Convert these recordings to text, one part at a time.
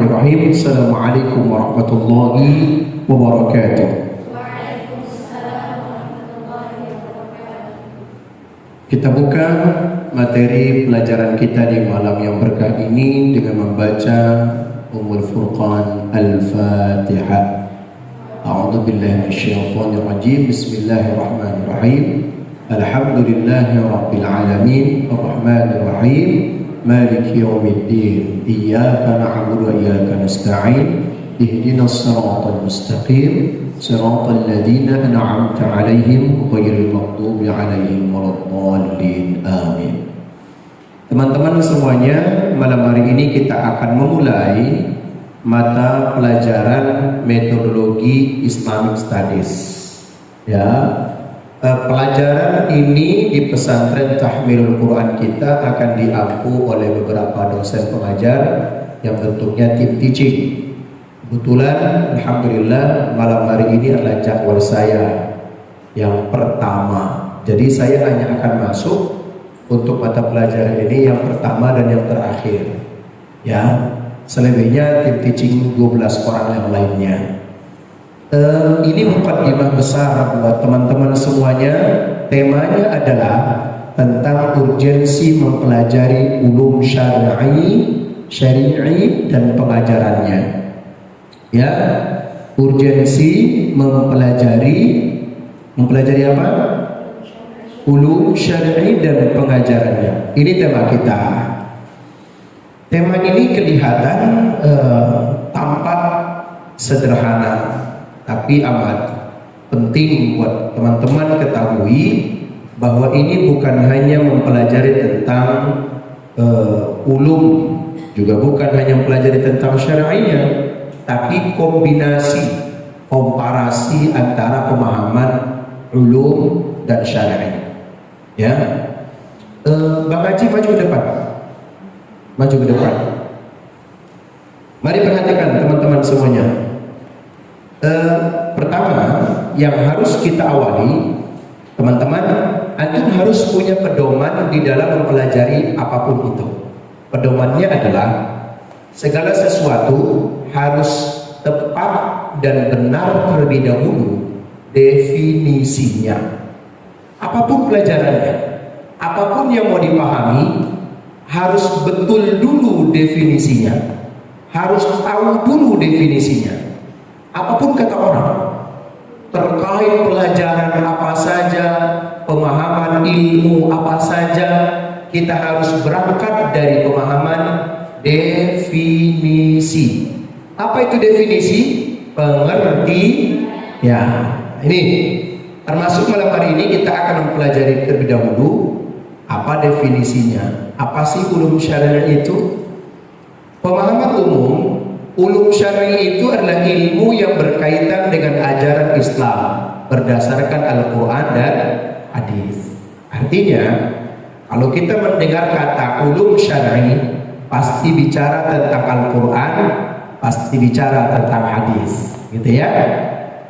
Bismillahirrahmanirrahim. Assalamualaikum warahmatullahi wabarakatuh. Kita buka materi pelajaran kita di malam yang berkah ini dengan membaca Ummul Furqan Al-Fatihah. A'udzu billahi minasyaitonir rajim. Bismillahirrahmanirrahim. Alhamdulillahi rabbil alamin, arrahmanir rahim, maliki yaumiddin. Iyyaka na'budu wa iyyaka nasta'in. Ihdinas siratal mustaqim. Siratal ladzina an'amta 'alaihim ghairil maghdubi 'alaihim waladdallin. Amin. Teman-teman semuanya, malam hari ini kita akan memulai mata pelajaran metodologi Islamic Studies. Ya, pelajaran ini di pesantren Tahmilul Quran kita akan diampu oleh beberapa dosen pengajar yang bentuknya tim teaching. Kebetulan, alhamdulillah, malam hari ini adalah jadwal saya yang pertama. Jadi saya hanya akan masuk untuk mata pelajaran ini yang pertama dan yang terakhir. Ya, selebihnya tim teaching 12 orang yang lainnya. Ini mukadimah besar buat teman-teman semuanya. Temanya adalah tentang urgensi mempelajari ulum syari'i dan pengajarannya. Ya, urgensi mempelajari apa? Ulum syar'i dan pengajarannya. Ini tema kita. Tema ini kelihatan tampak sederhana, tapi amat penting buat teman-teman ketahui bahwa ini bukan hanya mempelajari tentang ulum, juga bukan hanya mempelajari tentang syar'inya, tapi kombinasi, komparasi antara pemahaman ulum dan syar'i. Ya, Bang Haji maju ke depan, maju ke depan. Mari perhatikan teman-teman semuanya. Pertama yang harus kita awali, teman-teman, antum harus punya pedoman di dalam mempelajari apapun itu. Pedomannya adalah segala sesuatu harus tepat dan benar terlebih dahulu definisinya. Apapun pelajarannya, apapun yang mau dipahami, harus betul dulu definisinya, harus tahu dulu definisinya. Apapun kata orang terkait pelajaran apa saja, pemahaman ilmu apa saja, kita harus berangkat dari pemahaman definisi. Apa itu definisi? Pengertian. Ya, ini termasuk malam hari ini kita akan mempelajari terlebih dahulu apa definisinya. Apa sih ulum syar'i itu? Pemahaman umum, ulum syar'i itu adalah ilmu yang berkaitan dengan ajaran Islam berdasarkan Al-Quran dan hadis. Artinya, kalau kita mendengar kata ulum syar'i, pasti bicara tentang Al-Quran, pasti bicara tentang hadis, gitu ya.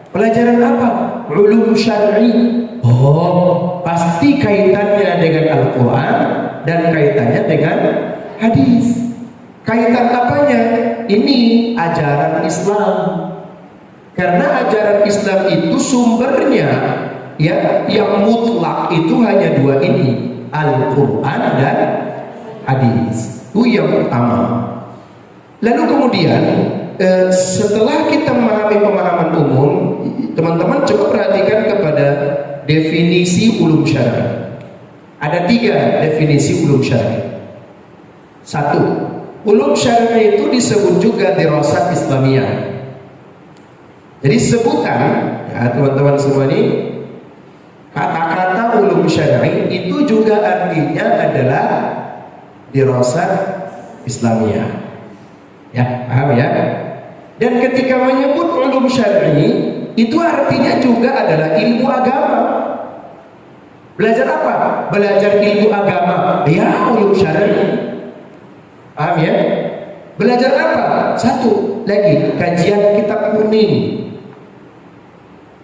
Pelajaran apa? Ulum syar'i. Oh, pasti kaitannya dengan Al-Quran dan kaitannya dengan hadis. Kaitan apanya? Ini ajaran Islam. Karena ajaran Islam itu sumbernya, ya, yang mutlak itu hanya dua ini, Al-Quran dan hadis. Itu yang pertama. Lalu kemudian setelah kita memahami pemahaman umum, teman-teman coba perhatikan kepada definisi ulum syar'i. Ada 3 definisi ulum syar'i. 1, ulum syar'i itu disebut juga dirasat Islamiyah. Jadi sebutan, ya teman-teman semua ini, kata-kata ulum syar'i itu juga artinya adalah dirasat Islamiyah. Ya, paham ya? Dan ketika menyebut ulum syar'i, itu artinya juga adalah ilmu agama. Belajar apa? Belajar ilmu agama. Ya, ulum syar'i. Paham ya? Belajar apa? 1 lagi, kajian kitab kuning.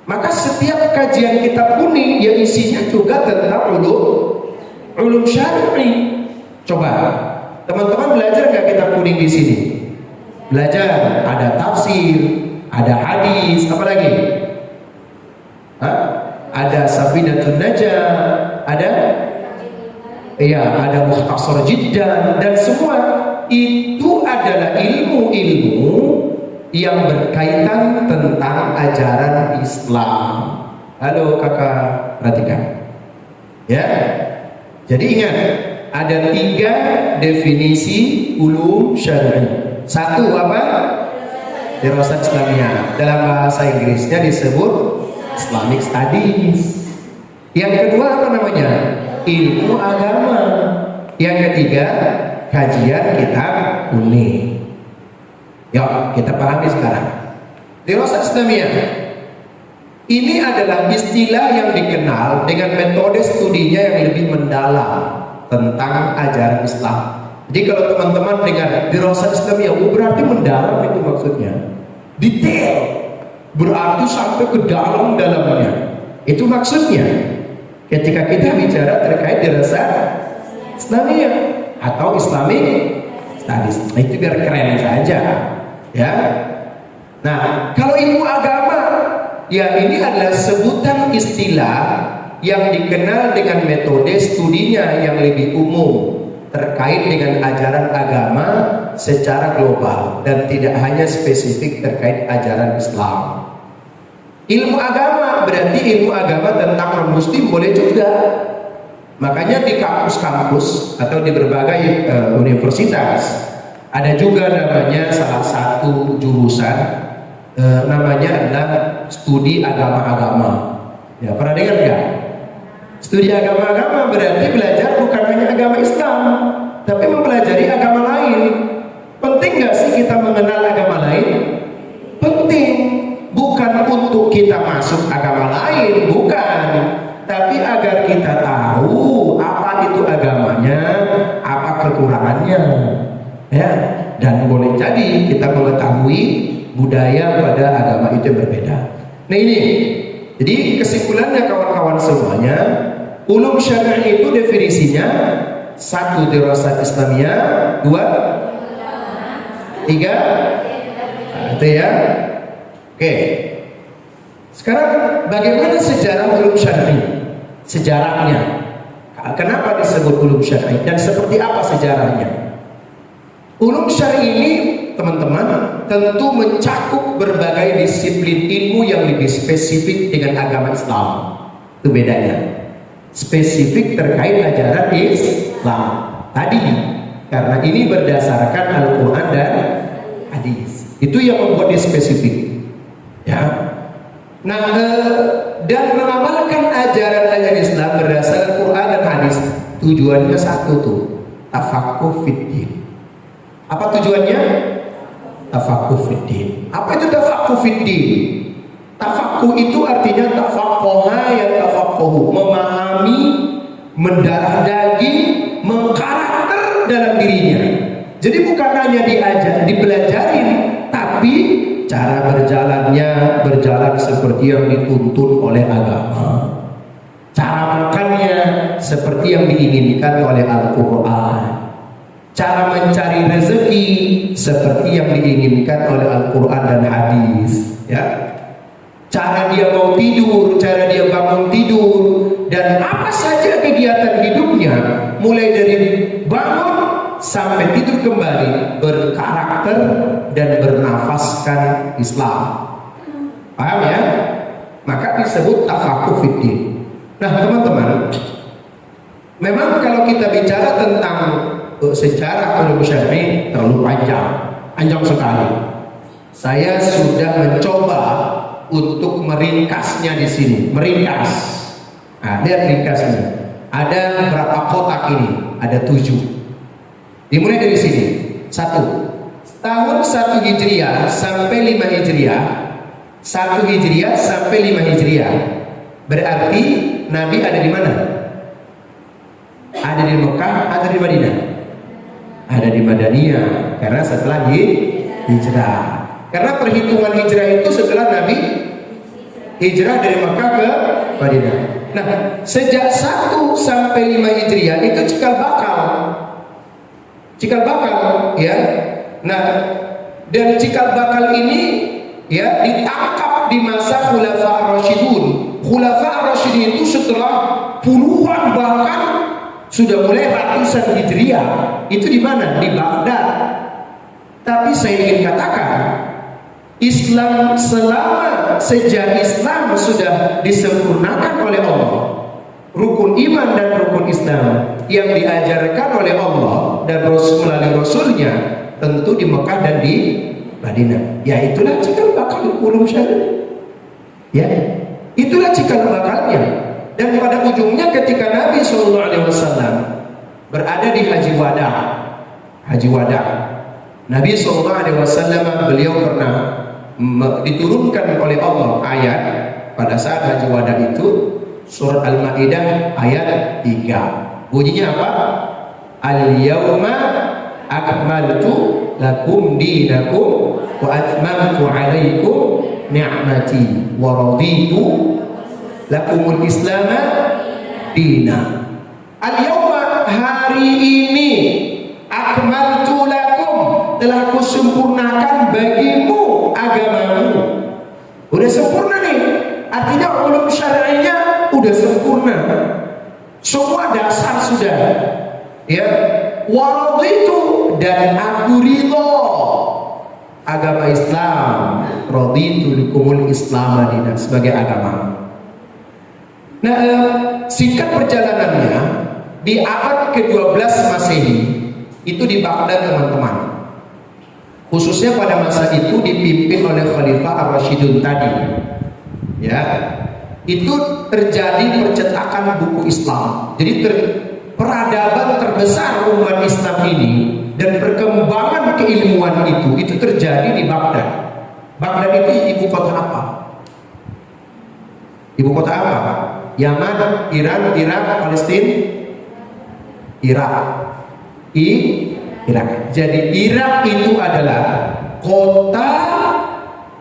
Maka setiap kajian kitab kuning yang isinya juga tentang ulum syar'i. Coba teman-teman belajar nggak kitab kuning di sini? belajar, ada tafsir, ada hadis, apa lagi? Hah? Ada Safinatun Najah, ada ada Mukhtasar Jiddan, dan semua itu adalah ilmu-ilmu yang berkaitan tentang ajaran Islam. Halo kakak, perhatikan ya. Jadi ingat, ada 3 definisi ulum syar'i. Satu apa? Dirasat Islamiyah. Dalam bahasa Inggrisnya disebut Islamic Studies. Yang kedua apa namanya? Ilmu agama. Yang ketiga, kajian kitab kuning. Yuk kita pahami sekarang. Dirasat Islamiyah ini adalah istilah yang dikenal dengan metode studinya yang lebih mendalam tentang ajaran Islam. Jadi kalau teman-teman dengar dirasat Islamiyah, berarti mendalam, itu maksudnya detail, berarti sampai ke dalamnya. Itu maksudnya ketika kita bicara terkait dirasat Islamiyah atau Islamic Studies. Nah, itu biar keren saja ya. Nah, kalau ilmu agama, ya ini adalah sebutan istilah yang dikenal dengan metode studinya yang lebih umum terkait dengan ajaran agama secara global dan tidak hanya spesifik terkait ajaran Islam. Ilmu agama berarti ilmu agama tentang non-muslim boleh juga. Makanya di kampus-kampus atau di berbagai universitas ada juga namanya salah satu jurusan namanya adalah studi agama-agama. Ya, pernah dengar nggak? Studi agama-agama berarti belajar bukan hanya agama Islam, tapi mempelajari agama lain. Penting nggak sih kita mengenal agama lain? Penting. Bukan untuk kita masuk agama lain, bukan. Tapi agar kita tahu apa itu agamanya, apa kekurangannya. Ya, dan boleh jadi kita mengetahui budaya pada agama itu berbeda. Nah ini, jadi kesimpulannya kawan-kawan semuanya, ulum syar'i itu definisinya 1 dirasat Islamiyah, 2, 3, itu ya. Oke. Sekarang bagaimana sejarah ulum syar'i? Sejarahnya. Kenapa disebut ulum syar'i dan seperti apa sejarahnya? Ulum syar'i ini, teman-teman, tentu mencakup berbagai disiplin ilmu yang lebih spesifik dengan agama Islam. Itu bedanya. Spesifik terkait ajaran Islam tadi, karena ini berdasarkan Al-Quran dan hadis. Itu yang membuat dia spesifik ya. Nah, dan mengamalkan ajaran-ajaran Islam berdasarkan Quran dan hadis, tujuannya satu tuh, tafaqquh fiddin. Apa tujuannya? Tafaqquh fiddin. Apa itu tafaqquh fiddin? Tafaqquh itu artinya tafaqqaha ya tafaqqahu, memahami, mendarah daging, mengkarakter dalam dirinya. Jadi bukan hanya dipelajarin, tapi cara berjalannya berjalan seperti yang dituntun oleh agama. Cara makannya seperti yang diinginkan oleh Al-Quran. Cara mencari rezeki seperti yang diinginkan oleh Al-Quran dan hadis. Ya. Cara dia mau tidur, cara dia bangun tidur, dan apa saja kegiatan hidupnya, mulai dari bangun sampai tidur kembali, berkarakter dan bernafaskan Islam. Paham ya? Maka disebut tafaqquh fiddin. Nah teman-teman, memang kalau kita bicara tentang sejarah ulum syar'i terlalu panjang sekali. Saya sudah mencoba untuk meringkasnya di sini, meringkas. Nah, lihat ringkasnya. Ada berapa kotak ini? Ada 7. Dimulai dari sini. 1. Tahun 1 Hijriah sampai 5 Hijriah. 1 Hijriah sampai 5 Hijriah. Berarti Nabi ada di mana? Ada di Mekah, ada di Madinah? Ada di Madaniyah, karena setelah hijrah. Karena perhitungan hijrah itu setelah Nabi hijrah dari Mekah ke Madinah. Nah, sejak 1 sampai 5 Hijriah itu cikal bakal ya. Nah, Dan cikal bakal ini ya ditangkap di masa Khulafa Ar-Rasyidun. Khulafa Ar-Rasyidun itu setelah puluhan bahkan sudah mulai ratusan Hijriah. Itu di mana? Di Baghdad. Tapi saya ingin katakan, Islam sejak Islam sudah disempurnakan oleh Allah, rukun iman dan rukun Islam yang diajarkan oleh Allah dan Rasul melalui Rasulnya tentu di Mekah dan di Madinah. Ya itulah cikal bakal ulum syar'i. Ya, itulah cikal bakalnya. Dan pada ujungnya ketika Nabi SAW berada di Haji Wada, Nabi SAW beliau pernah diturunkan oleh Allah ayat pada saat Haji Wada itu, surat Al-Maidah ayat 3. Bunyinya apa? Al-yawma akmaltu lakum dinakum wa atmamtu alaikum ni'mati wa raditu lakumul islama dina. Al-yawma, hari ini, akmaltu lakum, telah kusempurnakan bagimu agamamu. Udah sempurna nih, artinya ulum syar'inya udah sempurna, semua dasar sudah ya. Waraditu, dan aku ridho agama Islam, raditu likumul Islam madinah sebagai agama. Nah, singkat perjalanannya, di abad ke-12 Masehi itu di Baghdad teman-teman, khususnya pada masa itu dipimpin oleh Khalifah Ar-Rasyidun tadi ya, itu terjadi percetakan buku Islam. Jadi peradaban terbesar umat Islam ini dan perkembangan keilmuan itu terjadi di Baghdad. Baghdad itu ibu kota apa? Ibu kota apa? Yaman, Iran, Irak, Palestina, Irak. Irak. Jadi Irak itu adalah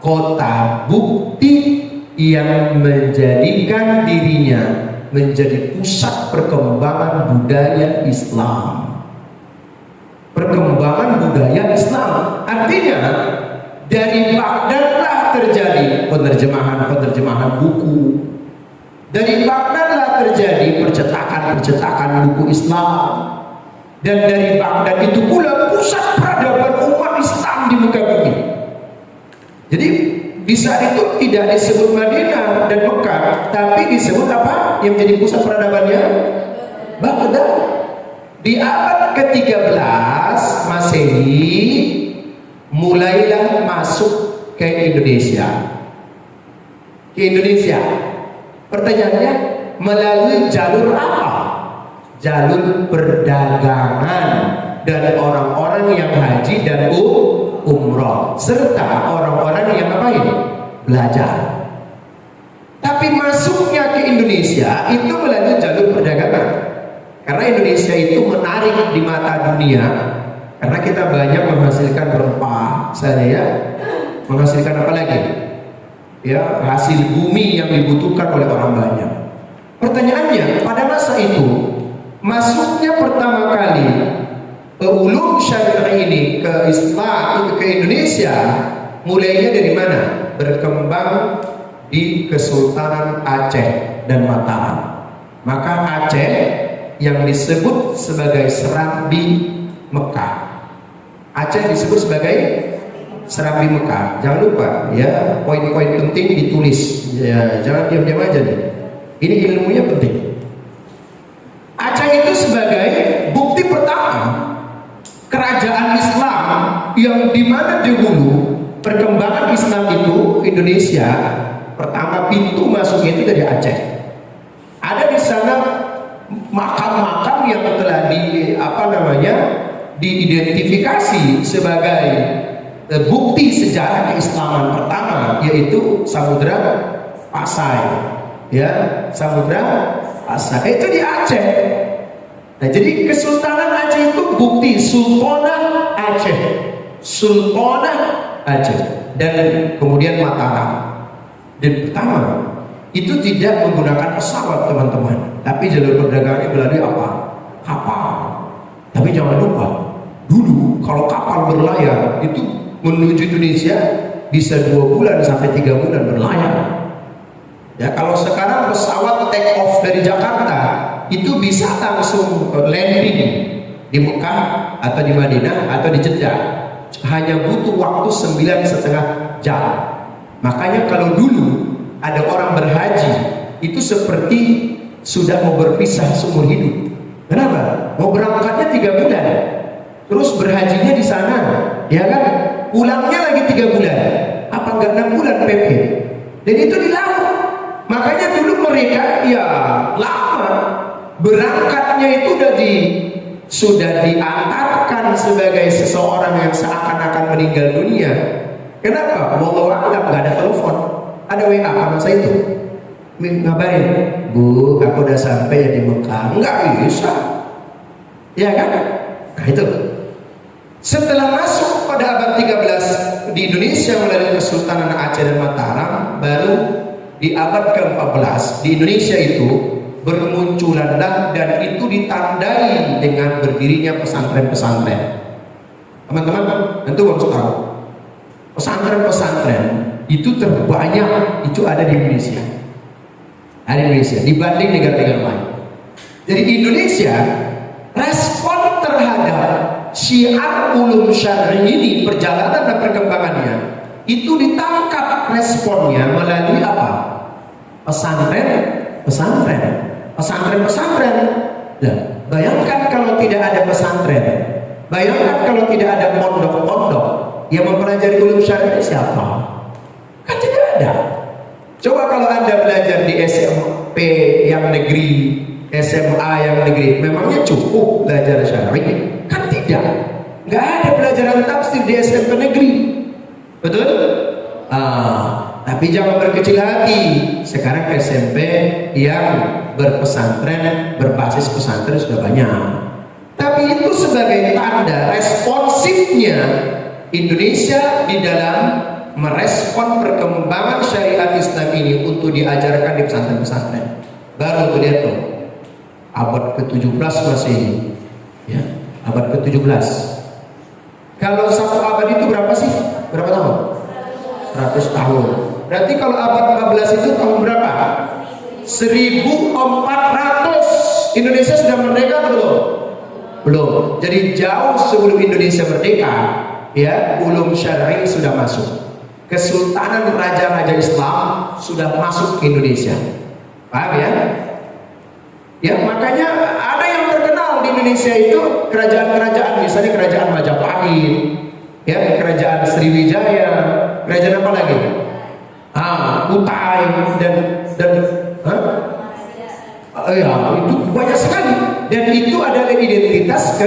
kota bukti yang menjadikan dirinya menjadi pusat perkembangan budaya Islam. Perkembangan budaya Islam artinya dari Baghdadlah terjadi penerjemahan buku. Dari Baghdadlah terjadi percetakan buku Islam. Dan dari Baghdad itu pula pusat peradaban umat Islam di muka bumi. Jadi di saat itu tidak disebut Madinah dan Mekah, tapi disebut apa yang jadi pusat peradabannya? Baghdad. Di abad ke-13 Masehi mulailah masuk ke Indonesia. Pertanyaannya, melalui jalur apa? Jalur perdagangan dan orang-orang yang haji dan umroh, serta orang-orang yang ngapain? Belajar. Tapi masuknya ke Indonesia itu melalui jalur perdagangan, karena Indonesia itu menarik di mata dunia, karena kita banyak menghasilkan rempah, menghasilkan apa lagi? Ya, hasil bumi yang dibutuhkan oleh orang banyak. Pertanyaannya, pada masa itu masuknya pertama kali ulum syariah ini ke Islam, ke Indonesia, mulainya dari mana? Berkembang di Kesultanan Aceh dan Mataram. Maka Aceh yang disebut sebagai Serambi Mekah, Aceh disebut sebagai Serambi Mekah. Jangan lupa ya, poin-poin penting ditulis ya, jangan diam-diam aja nih. Ini ilmunya penting. Aceh itu sebagai bukti pertama kerajaan Islam yang dimana dahulu perkembangan Islam itu Indonesia, pertama pintu masuknya itu dari Aceh. Ada di sana makam-makam yang telah diidentifikasi sebagai bukti sejarah keislaman pertama, yaitu Samudra Pasai. Ya, Samudra Pasai itu di Aceh. Nah, jadi Kesultanan Aceh itu bukti Sultanah Aceh, dan kemudian Mataram. Dan pertama itu tidak menggunakan pesawat teman-teman, tapi jalur perdagangannya melalui apa? Kapal. Tapi jangan lupa, dulu kalau kapal berlayar itu menuju Indonesia bisa 2 bulan sampai 3 bulan berlayar. Ya, kalau sekarang pesawat take off dari Jakarta itu bisa langsung landing di Mekah atau di Madinah atau di Jeddah, hanya butuh waktu 9,5 jam. Makanya kalau dulu ada orang berhaji itu seperti sudah mau berpisah seumur hidup. Kenapa? Mau berangkatnya 3 bulan, terus berhajinya di sana, ya kan? Pulangnya lagi 3 bulan, apa enggak 6 bulan PP? Dan itu di laut. Makanya dulu mereka ya lama berangkatnya itu sudah diantarkan sebagai seseorang yang seakan-akan meninggal dunia. Kenapa? Wallahu a'lam, nggak ada telepon, ada WA masa itu ngabarin, Bu, aku udah sampai ya di Mekah. Nggak bisa, ya kan? Nah itu. Setelah masuk pada abad 13 di Indonesia melalui Kesultanan Aceh dan Mataram, baru di abad ke-14 di Indonesia itu bermunculanlah dan itu ditandai dengan berdirinya pesantren-pesantren. Teman-teman, tentu harus tahu pesantren-pesantren itu terbanyak itu ada di Indonesia. Ada di Indonesia dibanding negara-negara lain. Jadi Indonesia respon terhadap syiar ulum syar'i ini, perjalanan dan perkembangannya itu ditangkap responnya melalui apa? Pesantren. Nah, bayangkan kalau tidak ada pesantren, bayangkan kalau tidak ada pondok-pondok yang mempelajari ulum syar'i, siapa? Kan tidak ada. Coba kalau Anda belajar di SMP yang negeri, SMA yang negeri, memangnya cukup belajar syar'i? Kan tidak. Nggak ada pelajaran tafsir di SMP negeri, betul? Tapi jangan berkecil hati. Sekarang SMP yang berpesantren, berbasis pesantren sudah banyak. Tapi itu sebagai tanda responsifnya Indonesia di dalam merespon perkembangan syariat Islam ini untuk diajarkan di pesantren-pesantren. Baru lihat tuh, abad ke-17 masih, ya, abad ke-17. Kalau satu abad itu berapa sih? Berapa tahun? 100 tahun. Berarti kalau abad 14 itu tahun berapa? 1400. Indonesia sudah merdeka belum? Belum. Jadi jauh sebelum Indonesia merdeka, ya, ulum syar'i sudah masuk. Kesultanan raja-raja Islam sudah masuk ke Indonesia. Paham ya? Ya, makanya ada yang terkenal di Indonesia itu kerajaan-kerajaan, misalnya kerajaan Majapahit, ya, kerajaan Sriwijaya, kerajaan apa lagi? Kutai ya, itu banyak sekali. Dan itu adalah identitas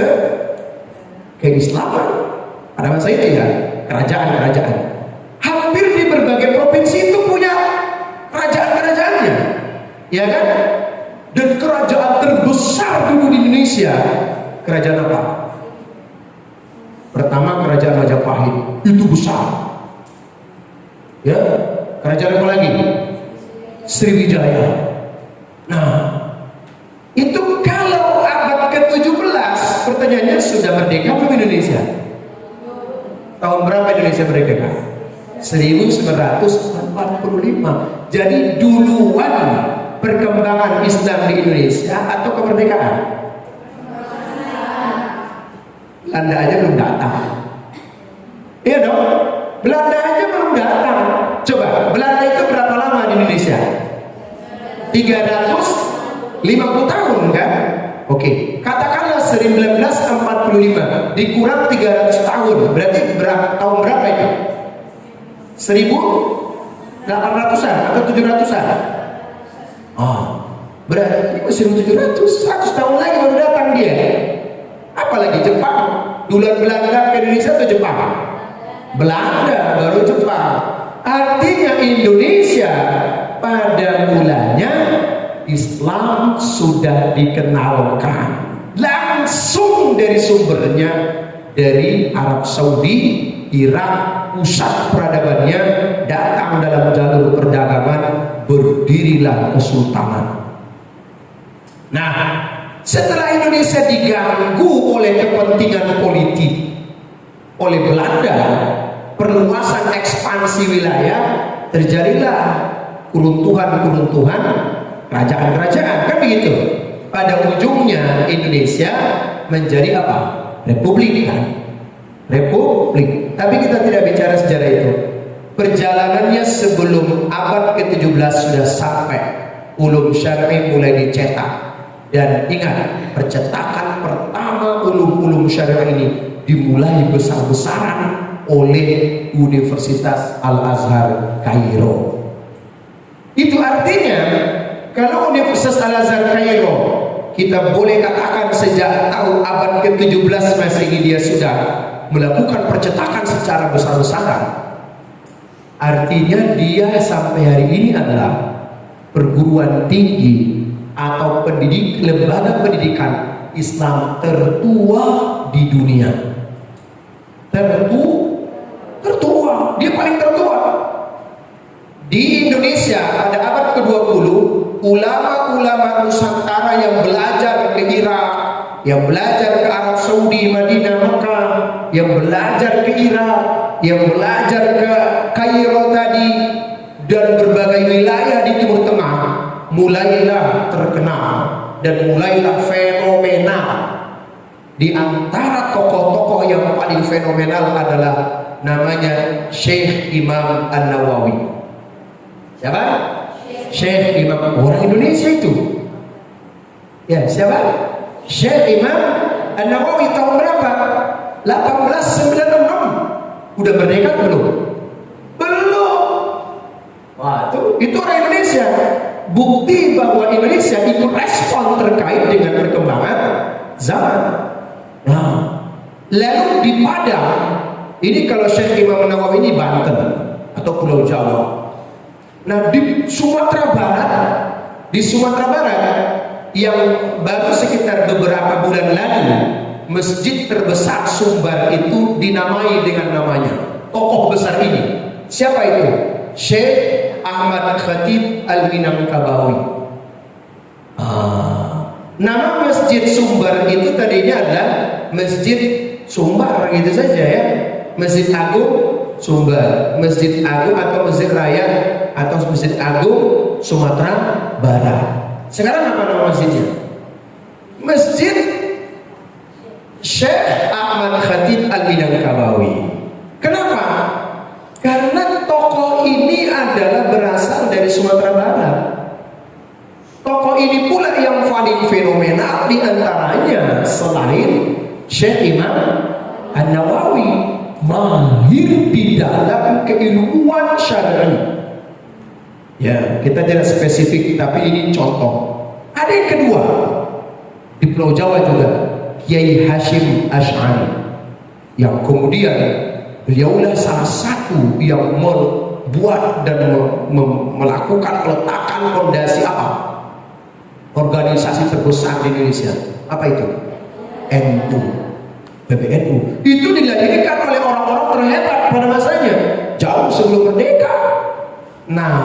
keislaman pada masa itu, ya, kerajaan-kerajaan. Hampir di berbagai provinsi itu punya kerajaan-kerajaannya, ya kan? Dan kerajaan terbesar dulu di Indonesia, kerajaan apa? Pertama kerajaan Majapahit, itu besar, ya. Kerajaan apa lagi? Sriwijaya. Nah, itu kalau abad ke-17, pertanyaannya sudah merdeka belum Indonesia? Tahun berapa Indonesia merdeka? 1945. Jadi duluan perkembangan Islam di Indonesia atau kemerdekaan? Belanda aja belum datang. Iya dong, Belanda aja belum datang. Coba, Belanda itu berapa lama di Indonesia? 350 tahun kan? Oke, katakanlah 1945 dikurang 300 tahun, berarti tahun berapa itu? 1800-an atau 700-an? Berarti 1700, 100 tahun lagi baru datang dia. Apalagi Jepang, duluan Belanda ke Indonesia atau Jepang? Belanda baru Jepang. Artinya Indonesia pada mulanya Islam sudah dikenalkan langsung dari sumbernya dari Arab Saudi, Irak, pusat peradabannya datang dalam jalur perdagangan, berdirilah kesultanan. Nah, setelah Indonesia diganggu oleh kepentingan politik oleh Belanda, perluasan ekspansi wilayah, terjadilah keruntuhan kerajaan-kerajaan, kan begitu. Pada ujungnya Indonesia menjadi apa? Republik, kan? Republik. Tapi kita tidak bicara sejarah itu. Perjalanannya sebelum abad ke-17 sudah sampai ulum syar'i mulai dicetak. Dan ingat, percetakan pertama ulum-ulum syariah ini dimulai besar-besaran oleh Universitas Al-Azhar Kairo. Itu artinya kalau Universitas Al-Azhar Kairo kita boleh katakan sejak tahun abad ke-17 Masehi dia sudah melakukan percetakan secara besar-besaran, artinya dia sampai hari ini adalah perguruan tinggi atau lembaga pendidikan Islam tertua di dunia. Tertua, dia paling tertua. Di Indonesia pada abad ke-20, ulama-ulama Nusantara yang belajar ke Irak, yang belajar ke Arab Saudi, Madinah, Mekah, yang belajar ke Irak, yang belajar ke Kairo tadi, dan berbagai wilayah di Timur Tengah, mulailah terkenal dan mulailah fenomenal. Di antara tokoh-tokoh yang paling fenomenal adalah namanya Syekh Imam An-Nawawi. Siapa? Syekh Imam, orang Indonesia itu. Ya, siapa? Syekh Imam An-Nawawi. Tahun berapa? 1896. Udah merdeka belum? Belum. Wah, itu orang Indonesia. Bukti bahwa Indonesia itu respon terkait dengan perkembangan zaman. Nah, lalu di Padang, ini kalau Syekh Imam Nawawi ini Banten atau Pulau Jawa. Nah, di Sumatera Barat yang baru sekitar beberapa bulan lalu, masjid terbesar Sumbar itu dinamai dengan namanya tokoh besar ini. Siapa itu? Syekh Ahmad Khatib Al-Minangkabawi. Nama masjid Sumbar itu tadinya adalah Masjid Sumbar gitu saja ya. Masjid Agung Sumbar, Masjid Agung atau Masjid Raya atau Masjid Agung Sumatera Barat. Sekarang apa nama masjidnya? Masjid Syekh Ahmad Khatib Al-Minangkabawi. Kenapa? Karena tokoh ini adalah berasal dari Sumatera Barat. Tokoh ini pula yang paling fenomenal di antaranya selain Syekh Imam An-Nawawi, mahir di dalam keilmuan syar'i. Ya, kita tidak spesifik, tapi ini contoh. Ada yang kedua di Pulau Jawa juga, Kiai Hashim Asy'ari, yang kemudian beliaulah salah satu yang membuat dan melakukan peletakan fondasi apa? Organisasi terbesar di Indonesia. Apa itu? NU, PBNU. Itu dilahirkan oleh orang-orang terhebat pada masanya, jauh sebelum merdeka. Nah,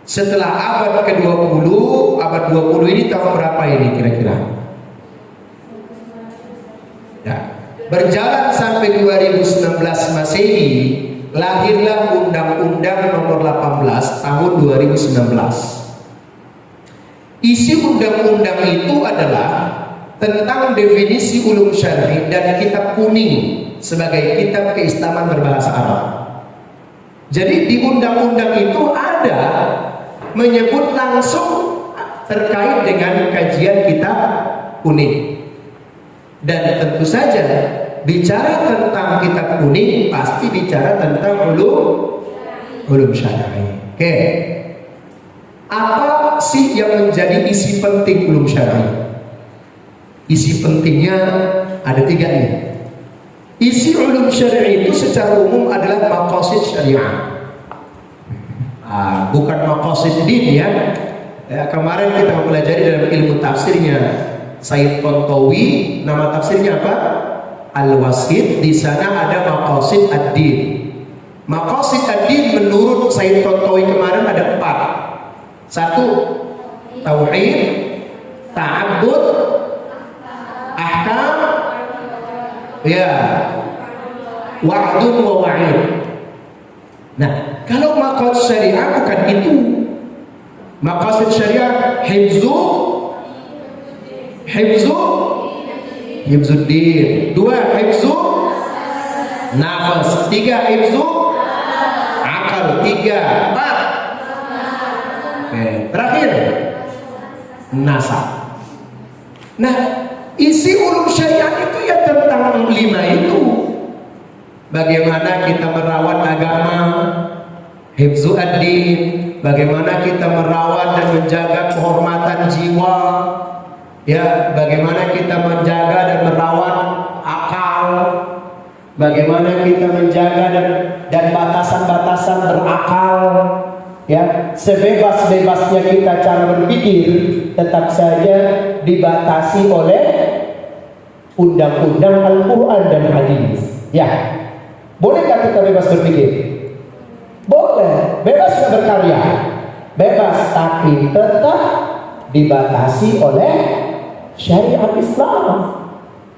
setelah abad ke-20, abad 20 ini tahun berapa ini kira-kira? Ya, berjalan sampai 2019 Masehi, lahirlah Undang-Undang Nomor 18 Tahun 2019. Isi undang-undang itu adalah tentang definisi ulum syar'i dan kitab kuning sebagai kitab keislaman berbahasa Arab. Jadi di undang-undang itu ada menyebut langsung terkait dengan kajian kitab kuning. Dan tentu saja bicara tentang kitab kuning pasti bicara tentang ulum syar'i. Oke. Apa sih yang menjadi isi penting ulum syar'i? Isi pentingnya ada 3 nih. Isi ulum syar'i itu secara umum adalah maqasid syariah. Bukan maqasid din ya. Kemarin kita mempelajari dalam ilmu tafsirnya Said Tontowi, nama tafsirnya apa? Al-Wasit. Di sana ada maqasid ad-din. Maqasid ad-din menurut Said Tontowi kemarin ada 4. 1. Tauhid, ta'abbud, ahkam, ya, wa'dun wa wa'id. Nah, kalau maqasid syariah bukan itu. Maqasid syariah hifzuddin. 2 hifzu nafas. 3 hifzu akal. 3 4 terakhir nasab. Nah, isi ulum syariah itu ya tentang 5 itu. Bagaimana kita merawat agama, hifzu ad-din, bagaimana kita merawat dan menjaga kehormatan jiwa, ya, bagaimana kita menjaga dan merawat akal, bagaimana kita menjaga dan batasan-batasan berakal, ya, sebebas-bebasnya kita cara berpikir tetap saja dibatasi oleh undang-undang Al-Quran dan hadis. Ya, bolehkah kita bebas berpikir? Boleh, bebas berkarya, bebas, tapi tetap dibatasi oleh syariat Islam.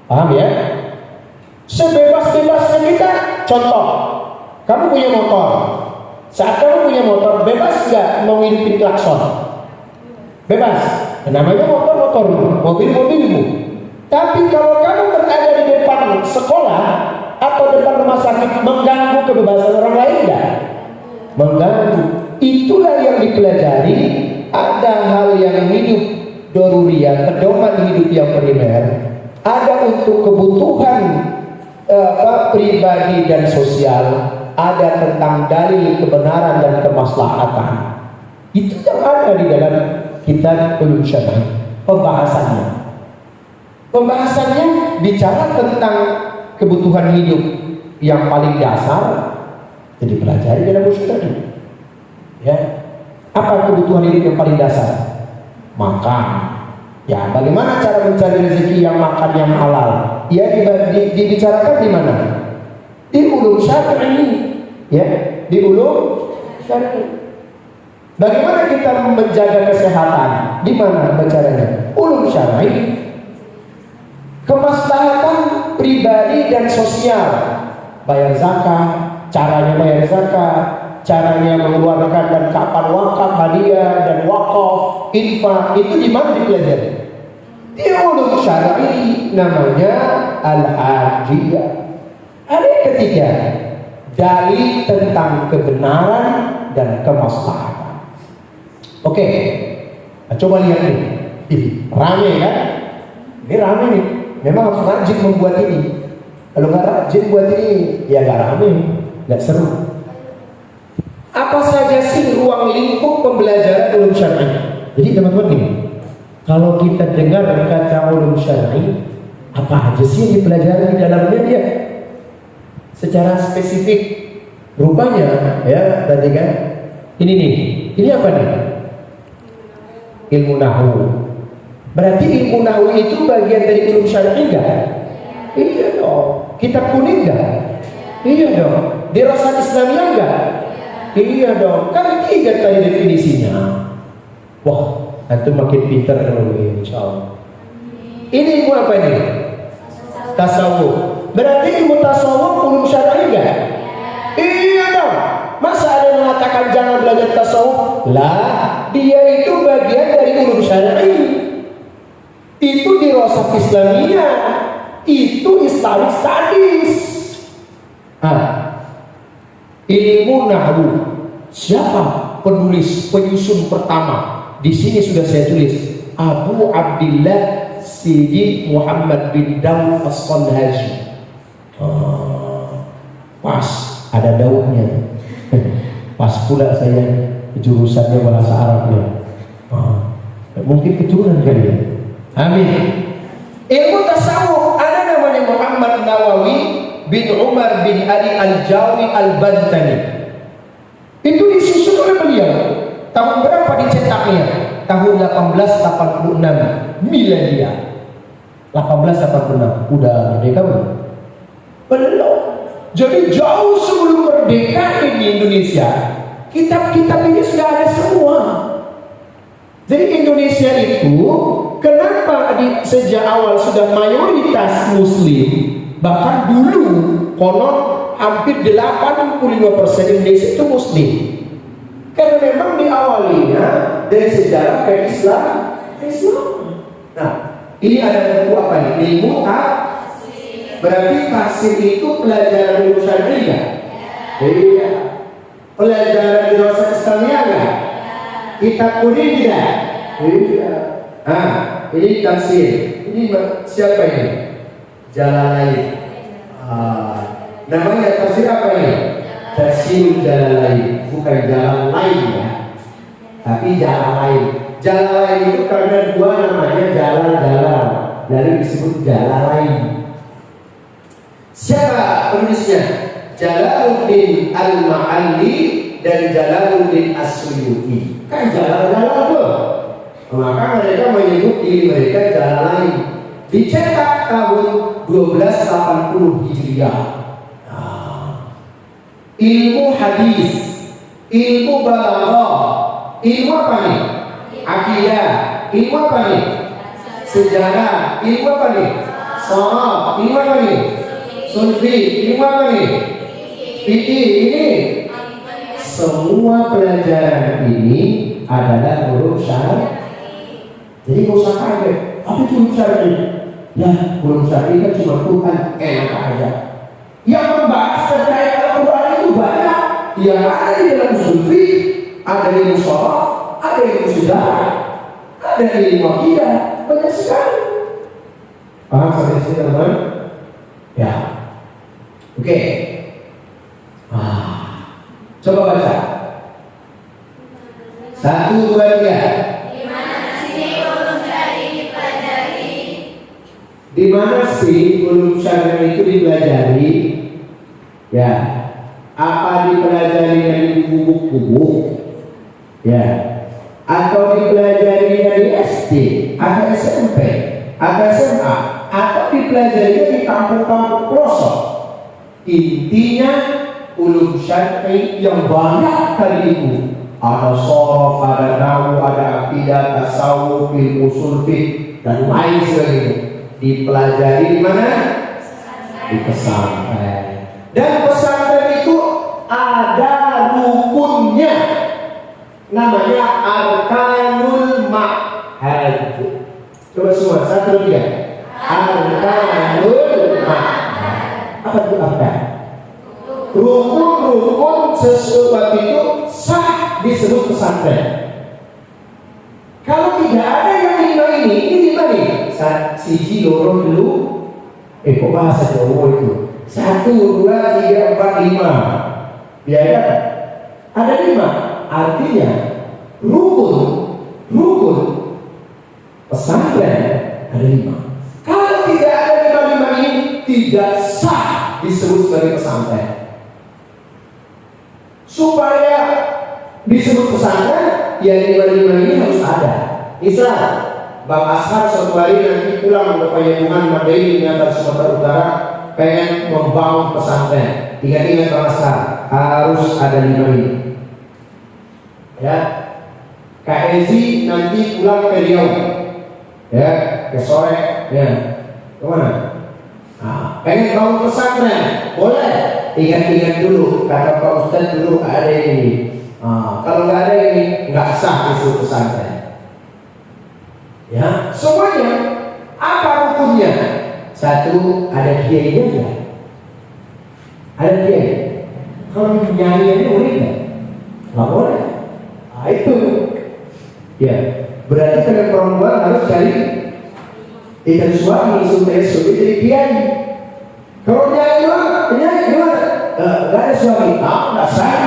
Paham ya? Sebebas-bebasnya kita. Contoh, kamu punya motor. Saat kamu punya motor, bebas nggak mau ngidupin klakson? Bebas. Namanya motor, mobil-mobilmu. Tapi kalau kamu berada di depan sekolah atau depan rumah sakit, mengganggu kebebasan orang lain nggak? Mengganggu. Itulah yang dipelajari. Ada hal yang hidup doruriyah, pedoman hidup yang primer. Ada untuk kebutuhan pribadi dan sosial. Ada tentang dalil kebenaran dan kemaslahatan. Itu yang ada di dalam kitab ulum syar'i. Pembahasannya bicara tentang kebutuhan hidup yang paling dasar, jadi pelajari dalam usul tadi. Ya, apa kebutuhan hidup yang paling dasar? Makan. Ya, bagaimana cara mencari rezeki yang makan yang halal? Ya, dibicarakan di mana? Di ulum syar'i. Ya, di ulum syar'i. Bagaimana kita menjaga kesehatan? Di mana bicaranya? Ulum syar'i. Kemaslahatan pribadi dan sosial. Bayar zakat, caranya bayar zakat, caranya mengeluarkan dan kapan wakaf, hadiah dan wakaf, infak, itu di mana dipelajari? Di ulum syar'i, namanya al-hajiyah. Ada yang ketiga, dalil tentang kebenaran dan kemaslahatan. Oke, coba lihat nih. Rame kan? Ini rame nih. Memang harus rajin membuat ini. Kalau nggak rajin buat ini, ya nggak rame, nggak seru. Apa saja sih ruang lingkup pembelajaran ulum syar'i? Jadi teman-teman nih, kalau kita dengar kata ulum syar'i, apa aja sih yang dipelajari di dalamnya dia? Secara spesifik, rupanya ya tadi kan, ini apa nih? Ilmu nahwu. Berarti ilmu nahwu itu bagian dari ulum syar'i enggak? Iya dong. Kitab kuning enggak? Iya dong. Dirasat Islamiyah enggak? Iya dong. Kan 3 tadi definisinya. Wah, antum makin pintar kalau begini, insyaallah. Ini ilmu apa ini? Tasawuf. Berarti ilmu tasawuf ulum syar'i enggak? Iya dong. Masa ada yang mengatakan jangan belajar tasawuf? Lah, dia itu bagian dari ulum syar'i. Itu dirasat Islamiyah, itu Islamic Studies. Ilmu nahwu. Siapa penulis penyusun pertama? Di sini sudah saya tulis, Abu Abdillah Sidi Muhammad bin Daud As-Sanhaji. Pas ada Daudnya. Pas pula saya jurusannya bahasa Arabnya. Mungkin keturunan kali ya. Amin. Ilmu tasawuf ada namanya Muhammad Nawawi bin Umar bin Ali Al-Jawi Al-Bantani. Itu disusun oleh beliau. Tahun berapa dicetaknya? Tahun 1886 Miladia. 1886. Udah merdeka belum? Belum. Jadi jauh sebelum merdeka ini Indonesia, kitab-kitab ini sudah ada semua. Jadi Indonesia itu kenapa sejak awal sudah mayoritas Muslim, bahkan dulu konon hampir 85% Indonesia itu Muslim. Karena memang diawalinya dari sejarah ke Islam. Nah, ini ada buku apa nih? Ilmu tafsir. Berarti tafsir itu pelajaran ilmu syar'i ya? Iya. Pelajaran filsafat Islamiyah enggak? Kitab kuning tidak? Iya. Nah, ini tafsir. Ini siapa ini? Jalalain. Namanya tafsir apa ini? Tafsir Jalalain, bukan jalan lain ya, tapi jalan lain. Jalan lain itu karena dua namanya jalan-jalan, lalu disebut jalan lain. Siapa penulisnya? Jalaluddin Al-Ma'alli dan Jalaluddin As-Suyuti. Kan jalan-jalan tuh. Maka mereka menyebut diri mereka jalan lain. Dicetak tahun 1280 Hijriah. Ilmu hadis, ilmu balaghah, ilmu apa nih? Akidah, ilmu apa nih? Sejarah, ilmu apa nih? Sharaf, ilmu apa nih? Sulfi, ilmu apa nih? Fikih. Ini semua pelajaran ini adalah huruf syar'i. Jadi nggak usah kaget, apa itu huruf syar'i? Ya, huruf syar'i kan cuma Tuhan, enak aja. Yang membahas terkait Al-Quran itu banyak. Yang ada di dalam usul fiqh, ada ilmu sharaf, ada ilmu sejarah, ada ilmu akidah, banyak sekali. Paham sampai sini teman-teman? Ya. Oke. Coba baca. 1, 2, 3. Di mana sih ulum syar'i itu dipelajari? Ya, apa dipelajari dari buku-buku? Ya, atau dipelajari dari SD, atau SMP, atau SMA, atau dipelajari di kampung-kampung pelosok? Intinya ulum syar'i yang banyak tadi itu. Ada sharaf, ada nahwu, ada akidah, tasawuf, ilmu usul fiqh dan lain sebagainya. Dipelajari di mana? Di pesantren. Dan pesantren itu ada rukunnya, namanya arkanul ma'had. Coba semua, 1, 2, 3. Arkanul ma'had. Apa itu arkan? Rukun sesuatu itu sah disebut pesantren. Kalau tidak ada yang 5 ini gimana nih? Siji loro dulu. Kok bahasa Jawa itu? 1, 2, 3, 4, 5. Biar ada 5. Artinya rukun pesantren ada 5. Kalau tidak ada 5 ini, tidak sah disebut sebagai pesantren. Supaya disebut pesantren, ya 5 ini harus ada. Misal Bang Ashar suatu hari nanti pulang ke Payakumbuh Madaini di atas Sumatera Utara, pengen membangun pesantren. Ingat Bang Ashar, harus ada 5 ini. Ya, Kak Ezi nanti pulang ke Riau, ya, ke sore, ya, kemana? Nah, pengen bangun pesantren, boleh. Ingat dulu, kata Pak Ustadz dulu ada ini. Kalau nggak ada ini, nggak sah itu pesantren. Ya, semuanya apa hukumnya? 1, ada kiainya ya. Ada kiai. Kalau nyanyi boleh nggak boleh. Nah, itu. Ya, berarti kalau perempuan harus cari ikan suami supaya jadi kiai. Kalau nyanyi gimana? Nggak ada suami. Nggak sah.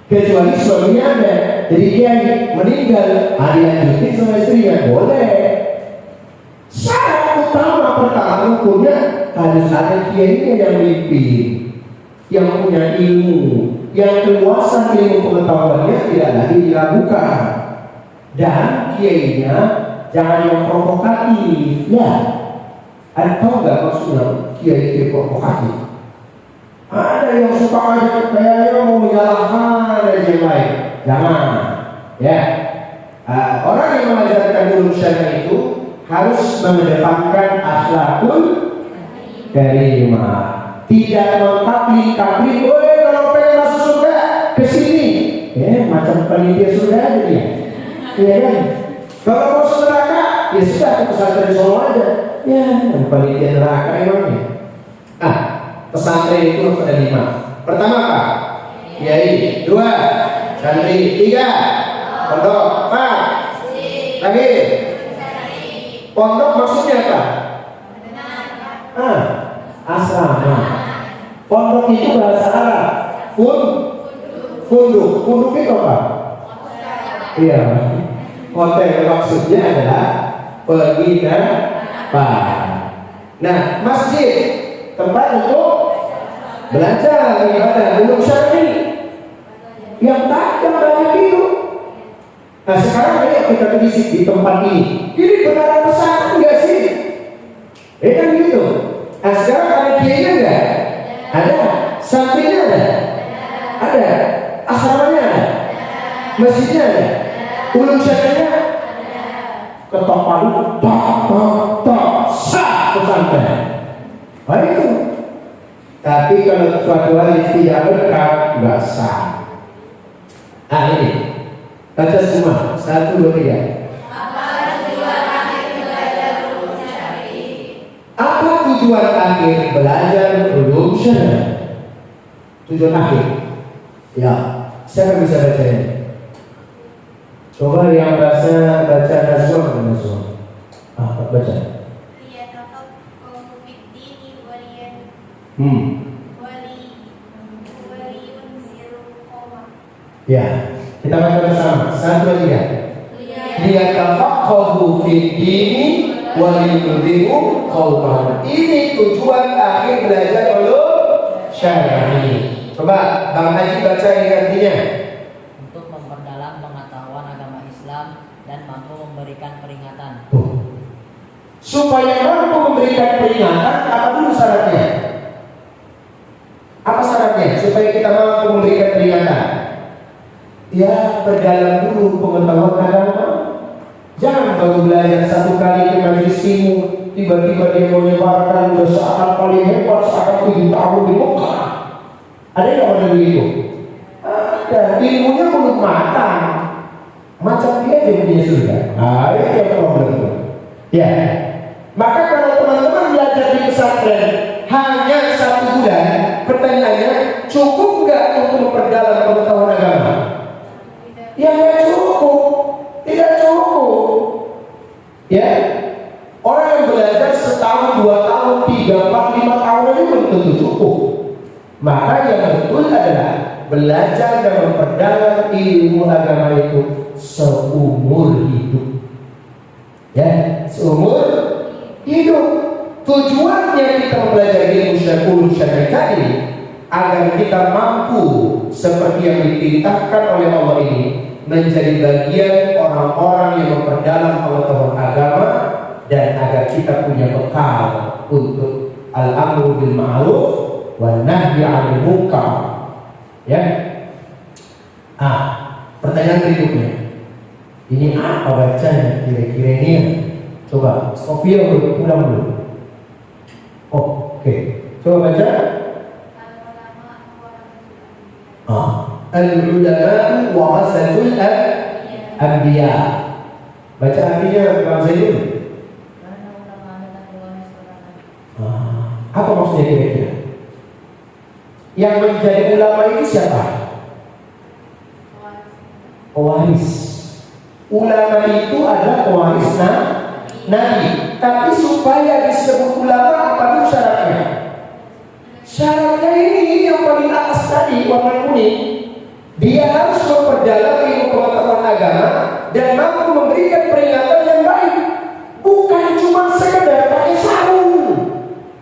Kecuali suaminya ada, jadi dia meninggal, dilanjutin sama istrinya, boleh. Syarat utama pertama hukumnya harus ada kiainya yang mimpin, yang punya ilmu, yang keluasan ilmu pengetahuannya tidak lagi diragukan, dan kiainya jangan yang provokatif. Ya, atau nggak maksudnya kiai provokatif? Ada yang suka aja kayaknya mau menyalahkan dan yang lain. Jangan. Ya. Orang yang mengajarkan ulum syar'i itu harus mengedepankan akhlakul karimah. tidak mengkapli-kapli, "Woi, kalau pengen masuk surga ke sini." Macam panitia surga aja dia. Iya kan? Kalau mau masuk neraka, ya sudah ke pesantren Solo aja. Ya, panitia neraka emangnya. Pesantren itu harus ada 5. Pertama apa? Kiai. 2, santri. 3, pondok. 4, lagi. Pondok maksudnya apa? Asrama. Pondok itu bahasa Arab. Funduk. Funduk itu apa? Iya. Hotel maksudnya adalah penginapan. Nah, masjid tempat untuk belajar ibadah ulum syar'i yang banyak itu. Nah, sekarang ayo kita berisik di tempat ini. Ini benar besar enggak sih? Kan gitu. Nah, sekarang ada kiainya enggak? Ada. Santrinya ada. Asramanya ada. Masjidnya ada. Ulum syar'inya ketok palu, sah pesantren. Itu. Tapi kalau suatu hari tidak lengkap, nggak sah. Ini baca semua. 1, 2, 3. Apa tujuan akhir belajar ulum syar'i? Tujuan akhir. Ya, siapa bisa baca ini? Coba yang baca Nazwa. Baca. Ya, kita baca bersama. 1, 2, 3. Liyatafaqahu fid dini wa liyunziru qaumahum. Ini tujuan akhir belajar ulum syar'i. Coba Bang Haji baca ini artinya. Untuk memperdalam pengetahuan agama Islam dan mampu memberikan peringatan. Supaya mampu memberikan peringatan, apa dulu syaratnya? Apa syaratnya supaya kita mampu memberikan peringatan? Ya, perdalam dulu pengetahuan agama. Jangan baru belajar 1 kali ke majelis ilmu, tiba-tiba dia mau menyebarkan seakan paling hebat, seakan 7 tahun di Mekah. Ada yang ada begitu? Ada. Ilmunya belum matang, macam dia punya surga. Itu yang problem. Ya. Maka kalau teman-teman belajar di pesantren hanya 1 bulan, pertanyaannya cukup nggak untuk memperdalam pengetahuan agama? Ya nggak cukup, tidak cukup. Ya, orang yang belajar 1 tahun, 2 tahun, 3, 4, 5 tahun itu belum tentu cukup. Maka yang betul adalah belajar dan memperdalam ilmu agama itu seumur hidup. Ya, seumur hidup. Tujuannya kita mempelajari ilmu syar'i tadi agar kita mampu seperti yang diperintahkan oleh Allah ini menjadi bagian orang-orang yang memperdalam pengetahuan agama dan agar kita punya bekal untuk al-amru bil ma'ruf wan nahyi 'anil munkar. Ya. Pertanyaan berikutnya. Ini apa bacanya kira-kira ini? Coba Sofia ulang dulu. Oke. Coba baca. Al-ulama warasatul anbiya. Baca artinya Bang Zaidun. Apa maksudnya kira-kira? Yang menjadi ulama itu siapa? Pewaris. Ulama itu adalah pewaris Nabi. Tapi supaya disebut ulama apa dulu syaratnya? Syaratnya ini yang paling atas tadi, warna kuning. Dia harus memperdalam ilmu pengetahuan agama dan mampu memberikan peringatan yang baik. Bukan cuma sekedar pakai sarung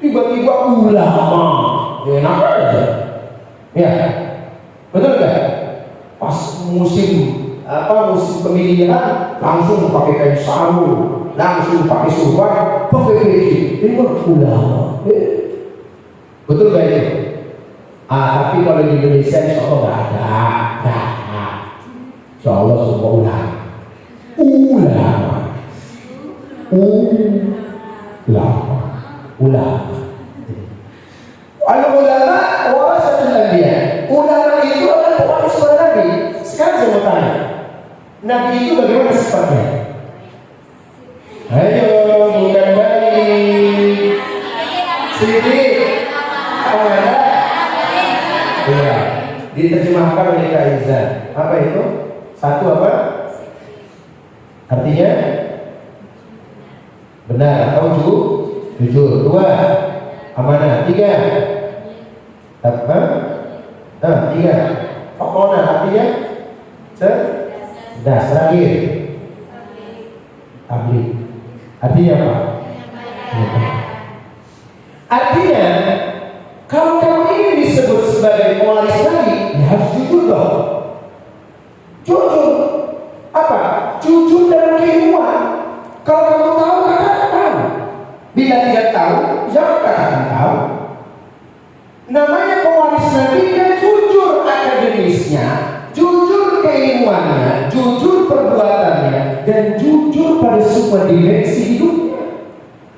tiba-tiba ulama. Enak aja. Ya, betul nggak? Pas musim pemilihan langsung pakai kain sarung, langsung pakai surban, pakai peci. Ini kan ulama. Betul nggak itu? Tapi kalau di Indonesia insya Allah nggak ada. Insya Allah semua ulama. Al-ulama warasatul anbiya. Ulama itu adalah pewaris para nabi. Sekarang saya mau tanya, nabi itu bagaimana sifatnya? Ayo, bukan baik. Sidik, amanah. Iya, diterjemahkan oleh Kak Izan. Apa itu? Satu apa? Artinya benar atau jujur. Dua, amanah. Tiga, apa? Tiga, amanah. Artinya cerdas. Terakhir, tabligh. Artinya apa? Artinya kalau kamu ingin disebut sebagai pewaris nabi, ya harus jujur dong. Jujur. Apa? Jujur dalam keilmuan. Kalau kamu tahu, katakan tahu. Bila tidak tahu, jangan katakan tahu. Namanya pewaris nabi, dia jujur akademisnya, jujur keilmuannya, jujur perbuatannya, dan jujur pada semua dimensi hidupnya.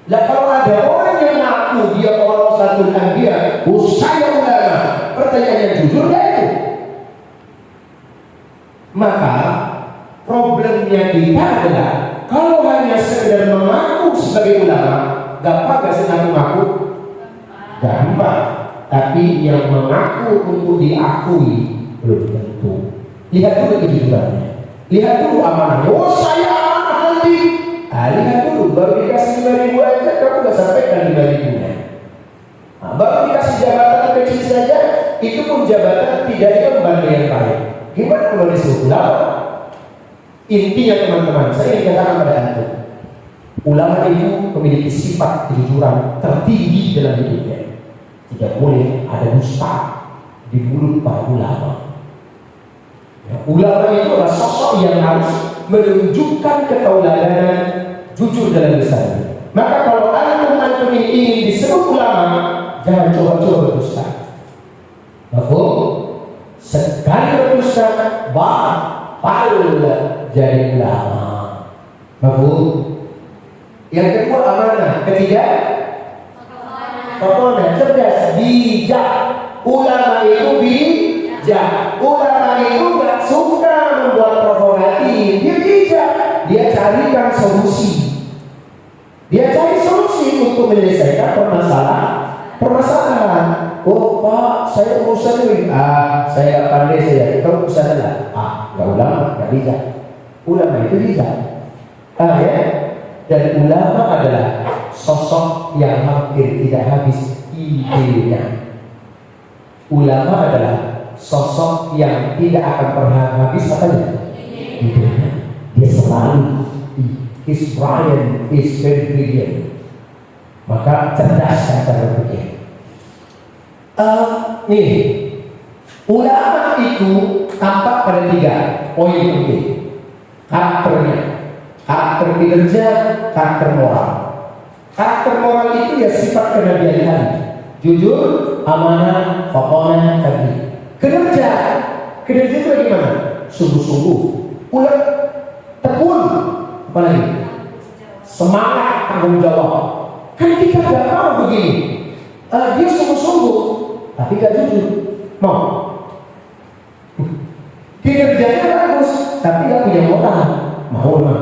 Lah kalau ada orang yang ngaku dia warasatul anbiya, saya ulama, pertanyaannya jujur gak itu? Maka problemnya kita adalah kalau hanya sekedar mengaku sebagai ulama, gampang gak sih ngaku? Gampang. Tapi yang mengaku untuk diakui belum tentu. Lihat dulu kejujurannya, lihat dulu amanahnya. Oh saya amanah nanti. Lihat dulu, baru dikasih 5.000 aja kamu gak sampaikan 5.000-nya. Baru dikasih jabatan kecil saja, itu pun jabatan tidak diemban dengan baik. Gimana kalau disebut ulama? Intinya teman-teman, saya ingin katakan pada antum, ulama itu memiliki sifat kejujuran tertinggi dalam hidupnya. Tidak boleh ada dusta di mulut para ulama. Ulama itu adalah sosok yang harus menunjukkan ketauladanan, jujur dalam lisannya. Maka kalau antum ini ingin disebut ulama, jangan coba-coba berdusta. Mahfum? Sekali berdusta, batal jadi ulama. Mahfum? Yang kedua amanah. Ketiga, fatonah, cerdas, bijak. Ulama itu bijak. Ulama itu gak suka membuat provokatif. Dia bijak. Dia carikan solusi. Dia cari solusi untuk menyelesaikan permasalahan. Oh Pak, saya urusan ini. Saya gak pandai saya. Kamu urusan lah. Gak ulama, gak bijak. Ulama itu bijak. Ya. Dan ulama adalah sosok yang hampir tidak habis idenya. Ulama adalah sosok yang tidak akan pernah habis idenya. Dia selalu, his brain is very brilliant. Maka cerdas cara berpikir. Nih, ulama itu tampak pada 3 poin penting. Karakternya, karakter kinerja, karakter moral. Karakter moral itu ya sifat kenabian tadi. Jujur, amanah, fatonah, tadi. Kinerja itu bagaimana? Sungguh-sungguh, ulet, tekun, apa lagi? Semangat, tanggung jawab. Kan kita gak mau begini. Dia sungguh-sungguh, tapi gak jujur. Mau? Kinerjanya bagus, tapi gak punya moral. Mau memang?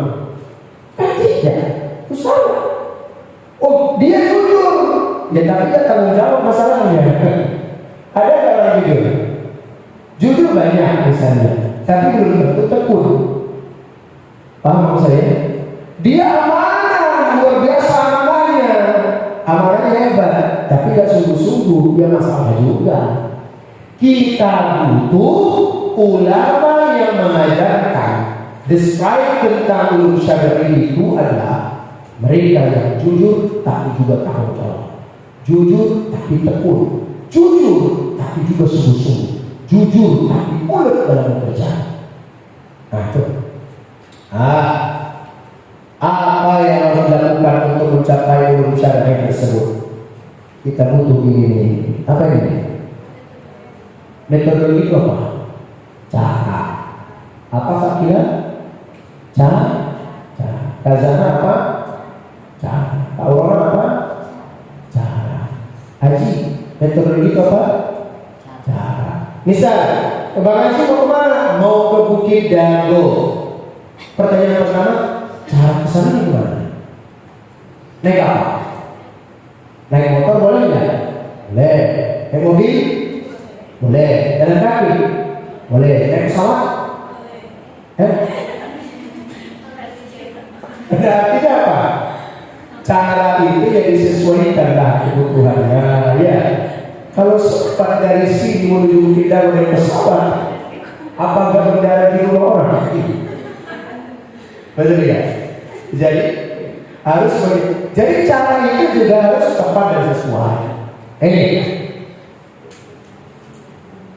Kan tidak, itu salah. Oh, dia jujur, ya tapi dia tanggung jawab masalahnya. Ada nggak orang jujur? Jujur banyak misalnya, tapi belum tentu tekun. Paham maksud saya? Dia amanah, luar biasa amanahnya. Amanahnya hebat, tapi gak sungguh-sungguh, dia masalah juga. Kita butuh ulama yang mengajarkan. Describe tentang ulum syar'i itu adalah mereka yang jujur tapi juga tanggung jawab, jujur tapi tekun, jujur tapi juga sungguh-sungguh, jujur tapi ulet dalam bekerja. Nah itu. Apa yang harus dilakukan untuk mencapai ulum syar'i tersebut? Kita butuh ini. Apa ini? Metodologi itu apa? Cara. Apa kira? Cara. Kazana apa? Cara. Aurora apa? Cara. Haji Metodologi itu apa? Cara. Misal, Bang Haji mau kemana? Mau ke Bukit Dago. Pertanyaan pertama, cara kesana gimana? Naik apa? Naik motor boleh nggak? Boleh. Naik mobil? Boleh. Jalan kaki? Boleh. Naik pesawat? Berarti apa? Cara itu ya disesuaikan lah kebutuhannya, ya. Kalau sempat dari sini menuju kita naik pesawat, apa nggak mendarat di rumah orang? Betul ya? Jadi harus jadi cara itu juga harus tepat dan sesuai. Ini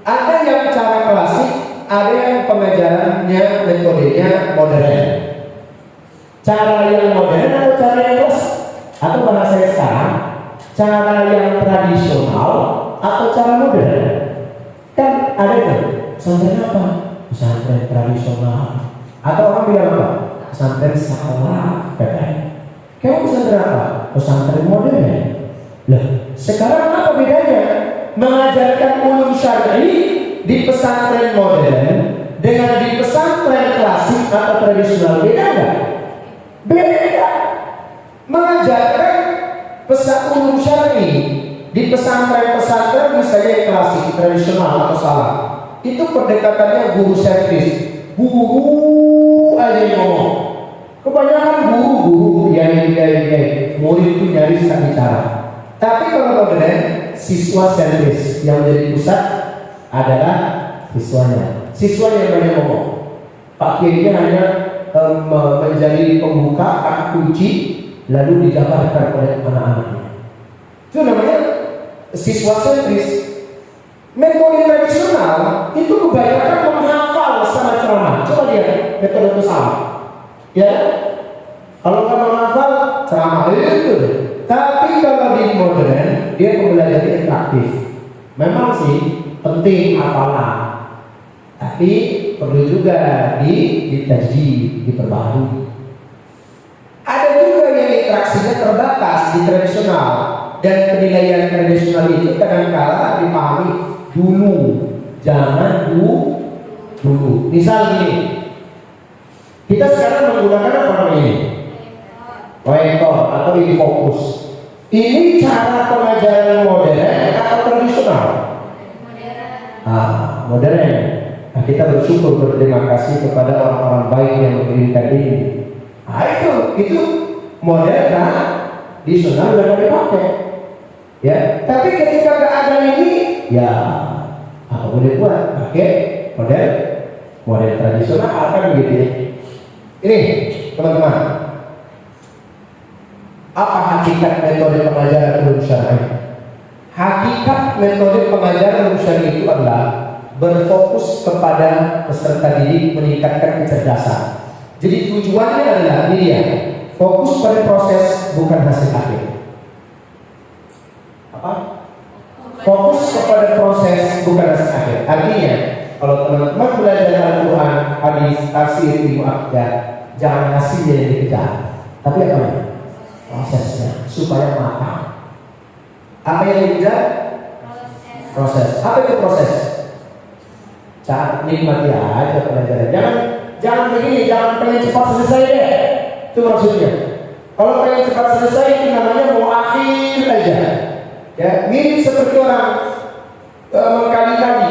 ada yang cara klasik, ada yang pengajarannya metodenya modern. Cara yang modern atau cara yang klasik? Atau bahasa sekarang, cara yang tradisional atau cara modern? Kan ada tuh pesantren apa? Pesantren tradisional. Atau orang bilang apa? Pesantren salah katanya. Kamu pesantren apa? Pesantren modern. Lah, sekarang apa bedanya? Mengajarkan ulum syar'i di pesantren modern dengan di pesantren klasik atau tradisional beda nggak? Beda. Mengajarkan ulum syar'i di pesantren-pesantren misalnya klasik, tradisional atau salah, itu pendekatannya guru servis, guru aja yang ngomong. Kebanyakan guru kiai, murid itu nyaris tak bicara. Tapi kalau modern, siswa servis yang menjadi pusat adalah siswanya. Siswanya yang banyak ngomong. Pak kiainya hanya menjadi pembuka kunci, lalu digambarkan oleh anak-anaknya. Itu namanya siswa sentris. Metode tradisional itu kebanyakan menghafal sama ceramah. Coba lihat metode itu sama. Ya, kalau nggak menghafal ceramah itu. Tapi kalau di modern dia pembelajaran interaktif. Memang sih penting hafalan, tapi perlu juga dikaji, diperbarui. Ada juga yang interaksinya terbatas di tradisional, dan penilaian tradisional itu kadang-kala dipahami dulu, jangan dulu. Misal gini, kita sekarang menggunakan apa namanya ini? Proyektor atau ini fokus. Ini cara pengajaran modern atau tradisional? Modern. Nah, kita bersyukur, berterima kasih kepada orang-orang baik yang mengirimkan ini. Nah, itu modern, tradisional sudah dipakai. Ya, tapi ketika nggak ada ini, ya apa boleh buat? Pakai modern tradisional akan begitu ya. Ini teman-teman, apa hakikat metode pengajaran ulum syar'i? Hakikat metode pengajaran ulum syar'i itu adalah berfokus kepada peserta didik, meningkatkan kecerdasan. Jadi tujuannya adalah ini ya, fokus pada proses bukan hasil akhir. Apa? Fokus kepada proses bukan hasil akhir. Artinya, kalau teman-teman belajar Al-Quran, hadis, tafsir, ilmu akidah, jangan hasilnya yang dikejar, tapi apa ya? Prosesnya supaya matang. Apa yang dikejar? Proses. Apa itu proses? Nikmati aja pelajaran. Jangan begini, jangan pengen cepat selesai deh. Itu maksudnya. Kalau pengen cepat selesai itu namanya mau akhir aja. Ya, mirip seperti orang mengkali-kali.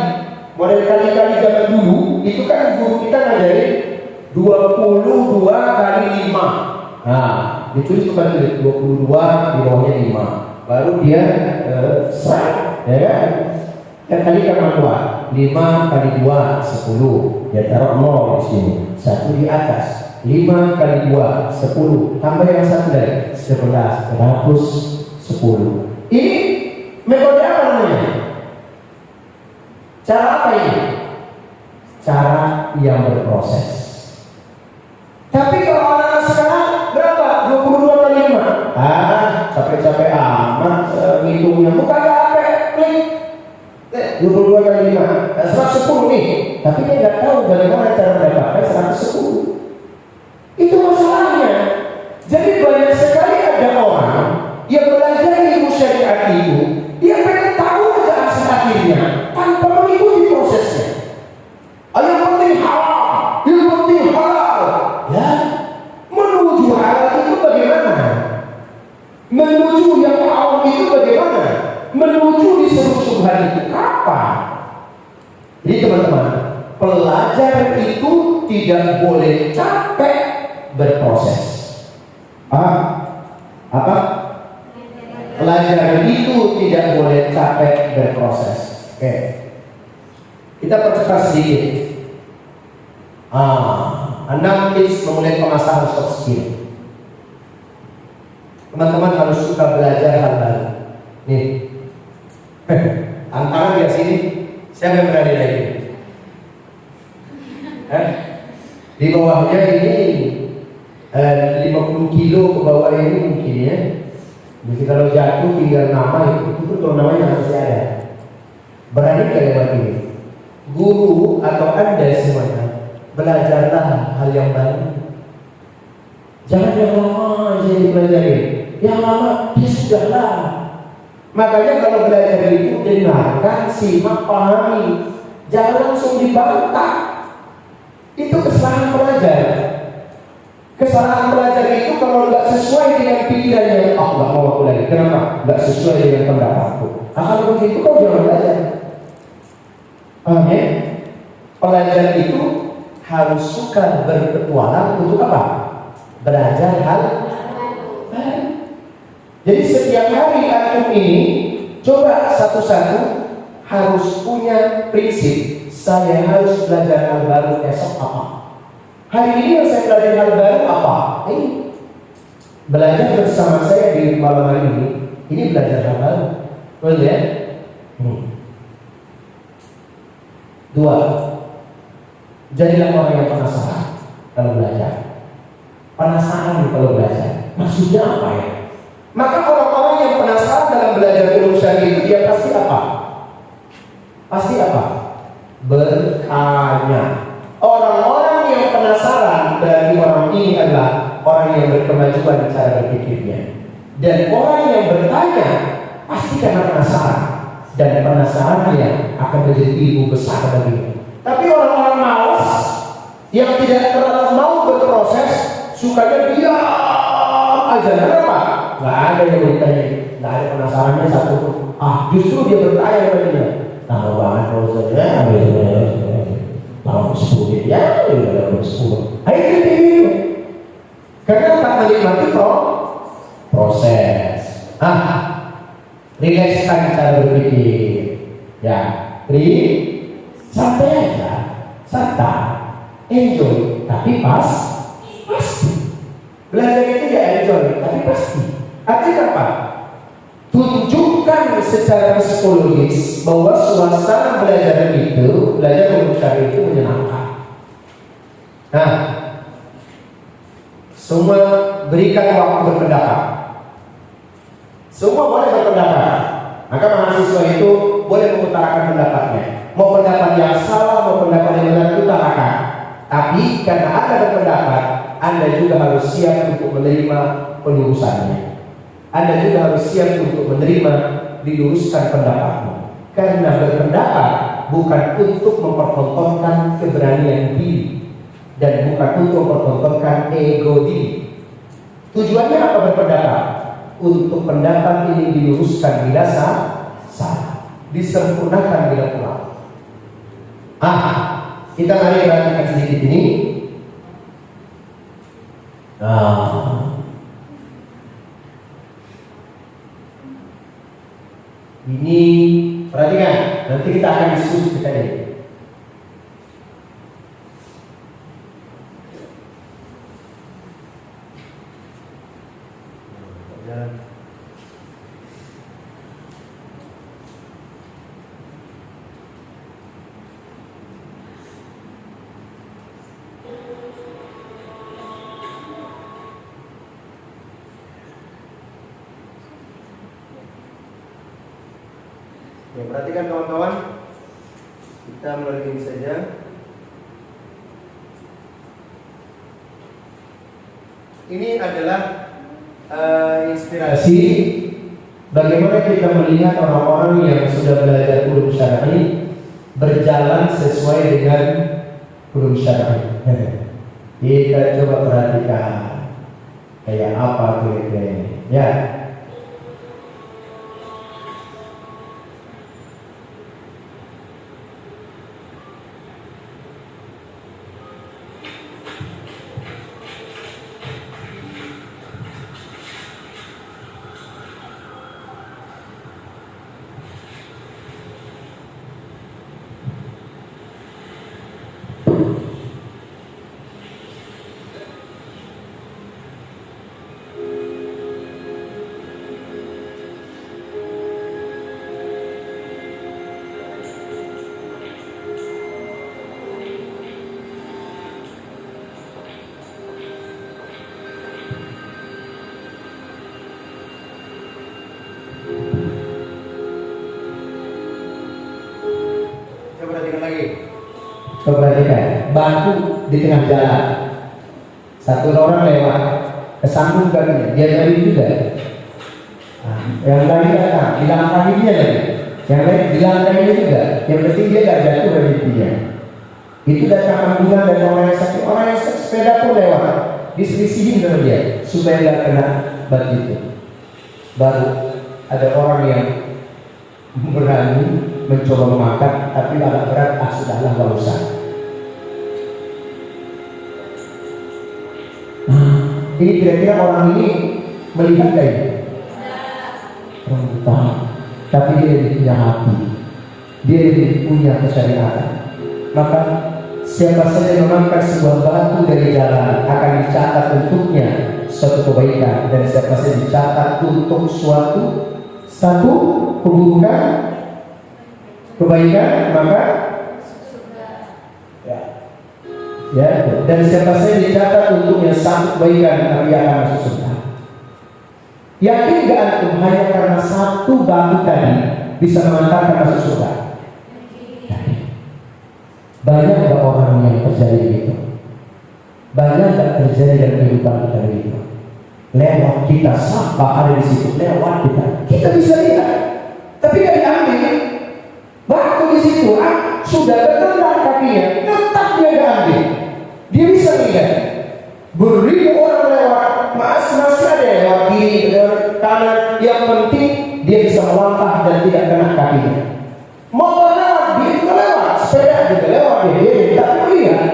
Model kali-kali zaman dulu itu kan guru kita ngajarin 22 kali 5. Nah, ditulis bukan 22 di bawahnya 5. Baru dia serang, ya kan? Dan kali kan 5 kali 2 10. Dia taruh 0 di sini. 1 di atas. 5 kali 2 10. Tambah yang satu lagi 11 110. Ini metode apa namanya? Cara apa ini? Cara yang berproses. Tapi kalau anak sekarang berapa? 22 kali 5. Capek-capek amat ngitungnya. Bukan apa, klik 22 kali 5 110 nih. Tapi dia nggak tahu bagaimana cara mendapatkan 110. Itu masalahnya. Jadi banyak sekali ada orang yang belajar ilmu syariat itu, dia pengen tahu Menuju yang awam itu bagaimana? Menuju diseru subhan itu kapan? Jadi teman-teman, pelajar itu tidak boleh capek berproses. Apa? Pelajar itu tidak boleh capek berproses. Oke. Kita percepat sedikit. 6 tips memulai pengasahan soft skill. Teman-teman harus suka belajar hal baru. Nih, tantangan di sini. Siapa yang berani lagi? Di bawahnya ini 50 kilo ke bawah ini mungkin ya. Jadi kalau jatuh tinggal nama itu kalau namanya masih ada. Berani kalian ini? Guru atau Anda semuanya belajarlah hal yang baru. Jangan yang lama aja dipelajari. Yang lama ya sudahlah. Makanya kalau belajar itu dengarkan, simak, pahami. Jangan langsung dibantah. Itu kesalahan pelajar. Kesalahan pelajar itu kalau nggak sesuai dengan pikirannya, nggak mau aku lagi. Kenapa? Nggak sesuai dengan pendapatku. Kalau begitu kau jangan belajar. Paham ya? Pelajar itu harus suka berpetualang untuk apa? Belajar hal baru. Jadi setiap hari antum ini coba satu-satu harus punya prinsip. Saya harus belajar hal baru esok apa? Hari ini yang saya belajar hal baru apa? Ini belajar bersama saya di malam hari ini. Ini belajar hal baru. Betul ya? 2. Jadilah orang yang penasaran kalau belajar. Penasaran kalau belajar. Maksudnya apa ya? Maka orang-orang yang penasaran dalam belajar ulum syar'i itu dia pasti apa? Pasti apa? Bertanya. Orang-orang yang penasaran berarti orang ini adalah orang yang berkemajuan cara berpikirnya. Dan orang yang bertanya pasti karena penasaran. Dan penasarannya akan menjadi ilmu besar baginya. Tapi orang-orang malas yang tidak terlalu mau berproses, sukanya diam aja. Kenapa? Nggak ada yang bertanya, nggak ada penasarannya satu pun. Justru dia bertanya kepadanya. Tahu banget kalau saya, tahu 10 ya, udah 10. Ayo kita ini. Karena tak menikmati proses. Rilekskan cara berpikir. Ya, santai aja, santai, enjoy, tapi pasti. Belajar itu ya enjoy, tapi pasti. Artinya apa? Tunjukkan secara psikologis bahwa suasana belajar ulum syar'i itu menyenangkan. Semua berikan waktu berpendapat. Semua boleh berpendapat. Maka mahasiswa itu boleh mengutarakan pendapatnya. Mau pendapat yang salah, mau pendapat yang benar, utarakan. Tapi karena Anda berpendapat, Anda juga harus siap untuk menerima pelurusannya. Anda juga harus siap untuk menerima diluruskan pendapatmu. Karena berpendapat bukan untuk mempertontonkan keberanian diri dan bukan untuk mempertontonkan ego diri. Tujuannya apa berpendapat? Untuk pendapat ini diluruskan bila salah, disempurnakan bila kurang. Kita mari perhatikan sedikit ini. Ini perhatikan, nanti kita akan diskusi kita ini. Ya, perhatikan kawan-kawan, kita mulai ini saja. Ini adalah inspirasi bagaimana kita melihat orang-orang yang sudah belajar ulum syar'i berjalan sesuai dengan ulum syar'i. Kita coba perhatikan kayak apa kira-kira ini. Ya, Coba perhatikan lagi. Coba perhatikan, batu di tengah jalan. Satu orang lewat, kesambung kakinya, dia lari juga. Nah, yang lain datang, bilang kakinya lagi. Yang lain bilang kakinya juga. Yang penting dia gak jatuh dari dia. Itu datang ambulan dan orang yang sakit sepeda pun lewat, diselisihin sama dia supaya gak kena batu itu. Baru ada orang yang berani mencoba mengangkat, tapi agak berat, sudahlah gak usah. Ini kira-kira orang ini melihat gak ini? Orang buta, tapi dia lebih punya hati, dia lebih punya kesyariatan. Maka siapa saja yang mengangkat sebuah batu dari jalan akan dicatat untuknya suatu kebaikan, dan siapa saja dicatat untuk satu keburukan kebaikan, maka ya, dan siapa saja dicatat untuknya satu kebaikan, dia akan masuk surga. Yakin gak antum hanya karena satu batu tadi bisa mengantarkan masuk surga? Banyak gak orang yang terjadi begitu? Banyak gak terjadi dalam kehidupan kita begitu? Lewat kita, sampah ada di situ, lewat kita bisa lihat, tapi gak diambil. Batu di situ, sudah tertendang kakinya, tetap dia gak ambil. Dia bisa lihat, beribu orang lewat, masih ada yang lewat kiri, lewat kanan. Yang penting dia bisa melangkah dan tidak kena kakinya. Motor lewat, dia juga lewat, sepeda juga lewat, dia tak melihat.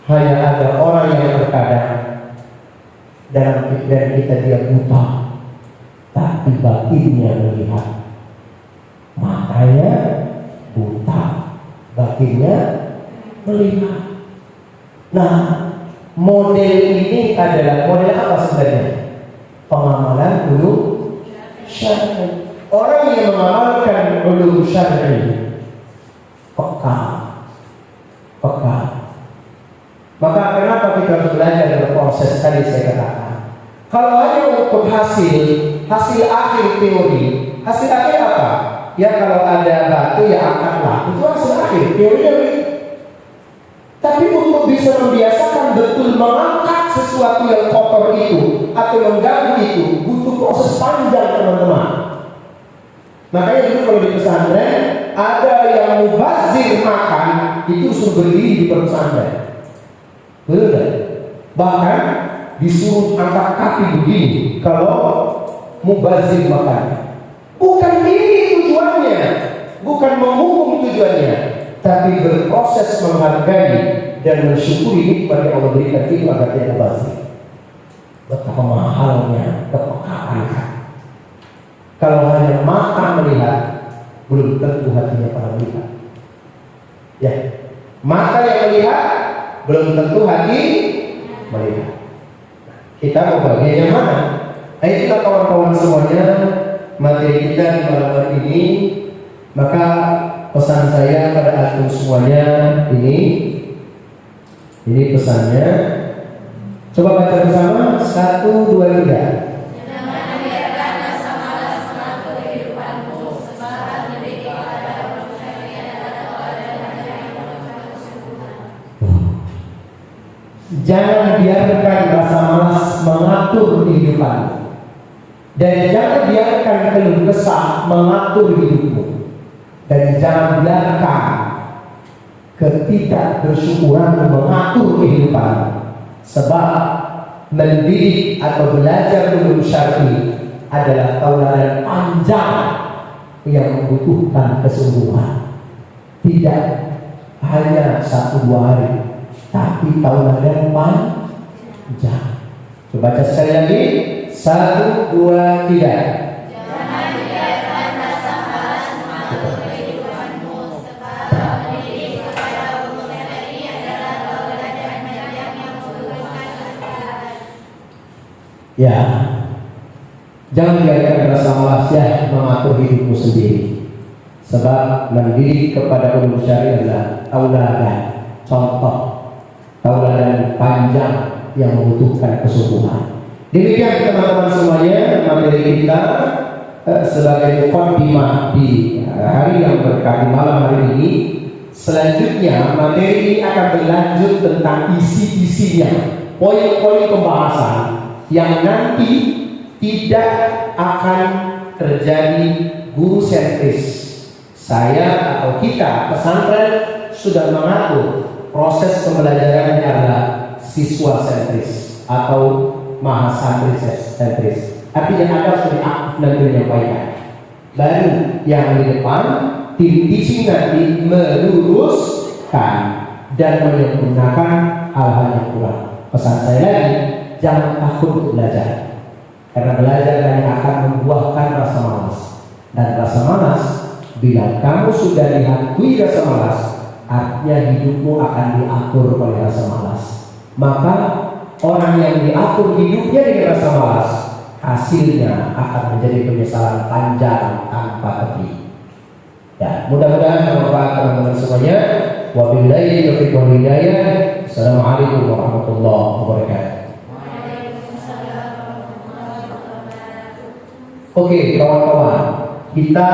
Hanya ada orang yang terkadang dalam pikiran kita dia buta, tapi batinnya melihat. Matanya buta, batinnya melihat. Nah, model ini adalah model apa sebenarnya? Pengamalan ulum syar'i. Orang yang mengamalkan ulum syar'i peka. Maka kenapa kita harus belajar berproses? Tadi saya katakan, kalau hanya untuk hasil akhir teori, hasil akhir apa? Ya kalau ada batu ya angkatlah, itu hasil akhir teorinya. Tapi untuk bisa membiasakan betul mengangkat sesuatu yang kotor itu atau mengganggu itu butuh proses panjang, teman-teman. Makanya dulu kalau di pesantren ada yang mubazir makan, itu suruh berdiri di pesantren. Betul? Bahkan disuruh angkat kaki begini kalau mubazir makan. Bukan ini tujuannya, bukan menghukum tujuannya, tapi berproses menghargai dan mensyukuri nikmat yang Allah berikan itu agar tidak mubazir. Betapa mahalnya kepekaan. Kalau hanya mata melihat, belum tentu hatinya pernah melihat. Ya, mata yang melihat, belum tentu hati melihat. Kita mau bagian yang mana? Nah, itulah kawan-kawan semuanya materi kita di malam hari ini. Maka pesan saya pada antum semuanya ini pesannya. Coba baca bersama, 1, 2, 3. Jangan biarkan rasa malas mengatur kehidupan, dan jangan biarkan keluh kesah mengatur hidupmu, dan jangan biarkan ketidakbersyukuran mengatur kehidupan. Sebab mendidik atau belajar ulum syar'i adalah tauladan panjang yang membutuhkan kesungguhan. Tidak hanya 1-2 hari, tapi tauladan panjang. Coba baca sekali lagi, 1, 2, 3. Ya, jangan biarkan rasa malas ya mengatur hidupmu sendiri. Sebab mendidik kepada ulum syar'i adalah tauladan, contoh, tauladan panjang yang membutuhkan kesungguhan. Demikian teman-teman semuanya materi kita sebagai mukaddimah di hari yang berkah di malam hari ini. Selanjutnya materi ini akan berlanjut tentang isi-isinya, poin-poin pembahasan yang nanti tidak akan terjadi guru sentris. Saya atau kita pesantren sudah mengatur proses pembelajarannya adalah siswa sentris atau mahasantri sentris. Artinya Anda harus lebih aktif dan menyampaikan. Baru yang di depan tim teaching nanti meluruskan dan menyempurnakan hal-hal yang kurang. Pesan saya lagi, jangan takut untuk belajar, karena belajar hanya akan membuahkan rasa malas. Dan rasa malas, bila kamu sudah dihantui rasa malas, artinya hidupmu akan diatur oleh rasa malas. Maka orang yang diatur hidupnya dengan rasa malas, hasilnya akan menjadi penyesalan panjang tanpa tepi. Ya, mudah-mudahan bermanfaat teman-teman semuanya. Wabillahi taufiq wal hidayah. Assalamualaikum warahmatullahi wabarakatuh. Oke, kawan-kawan, kita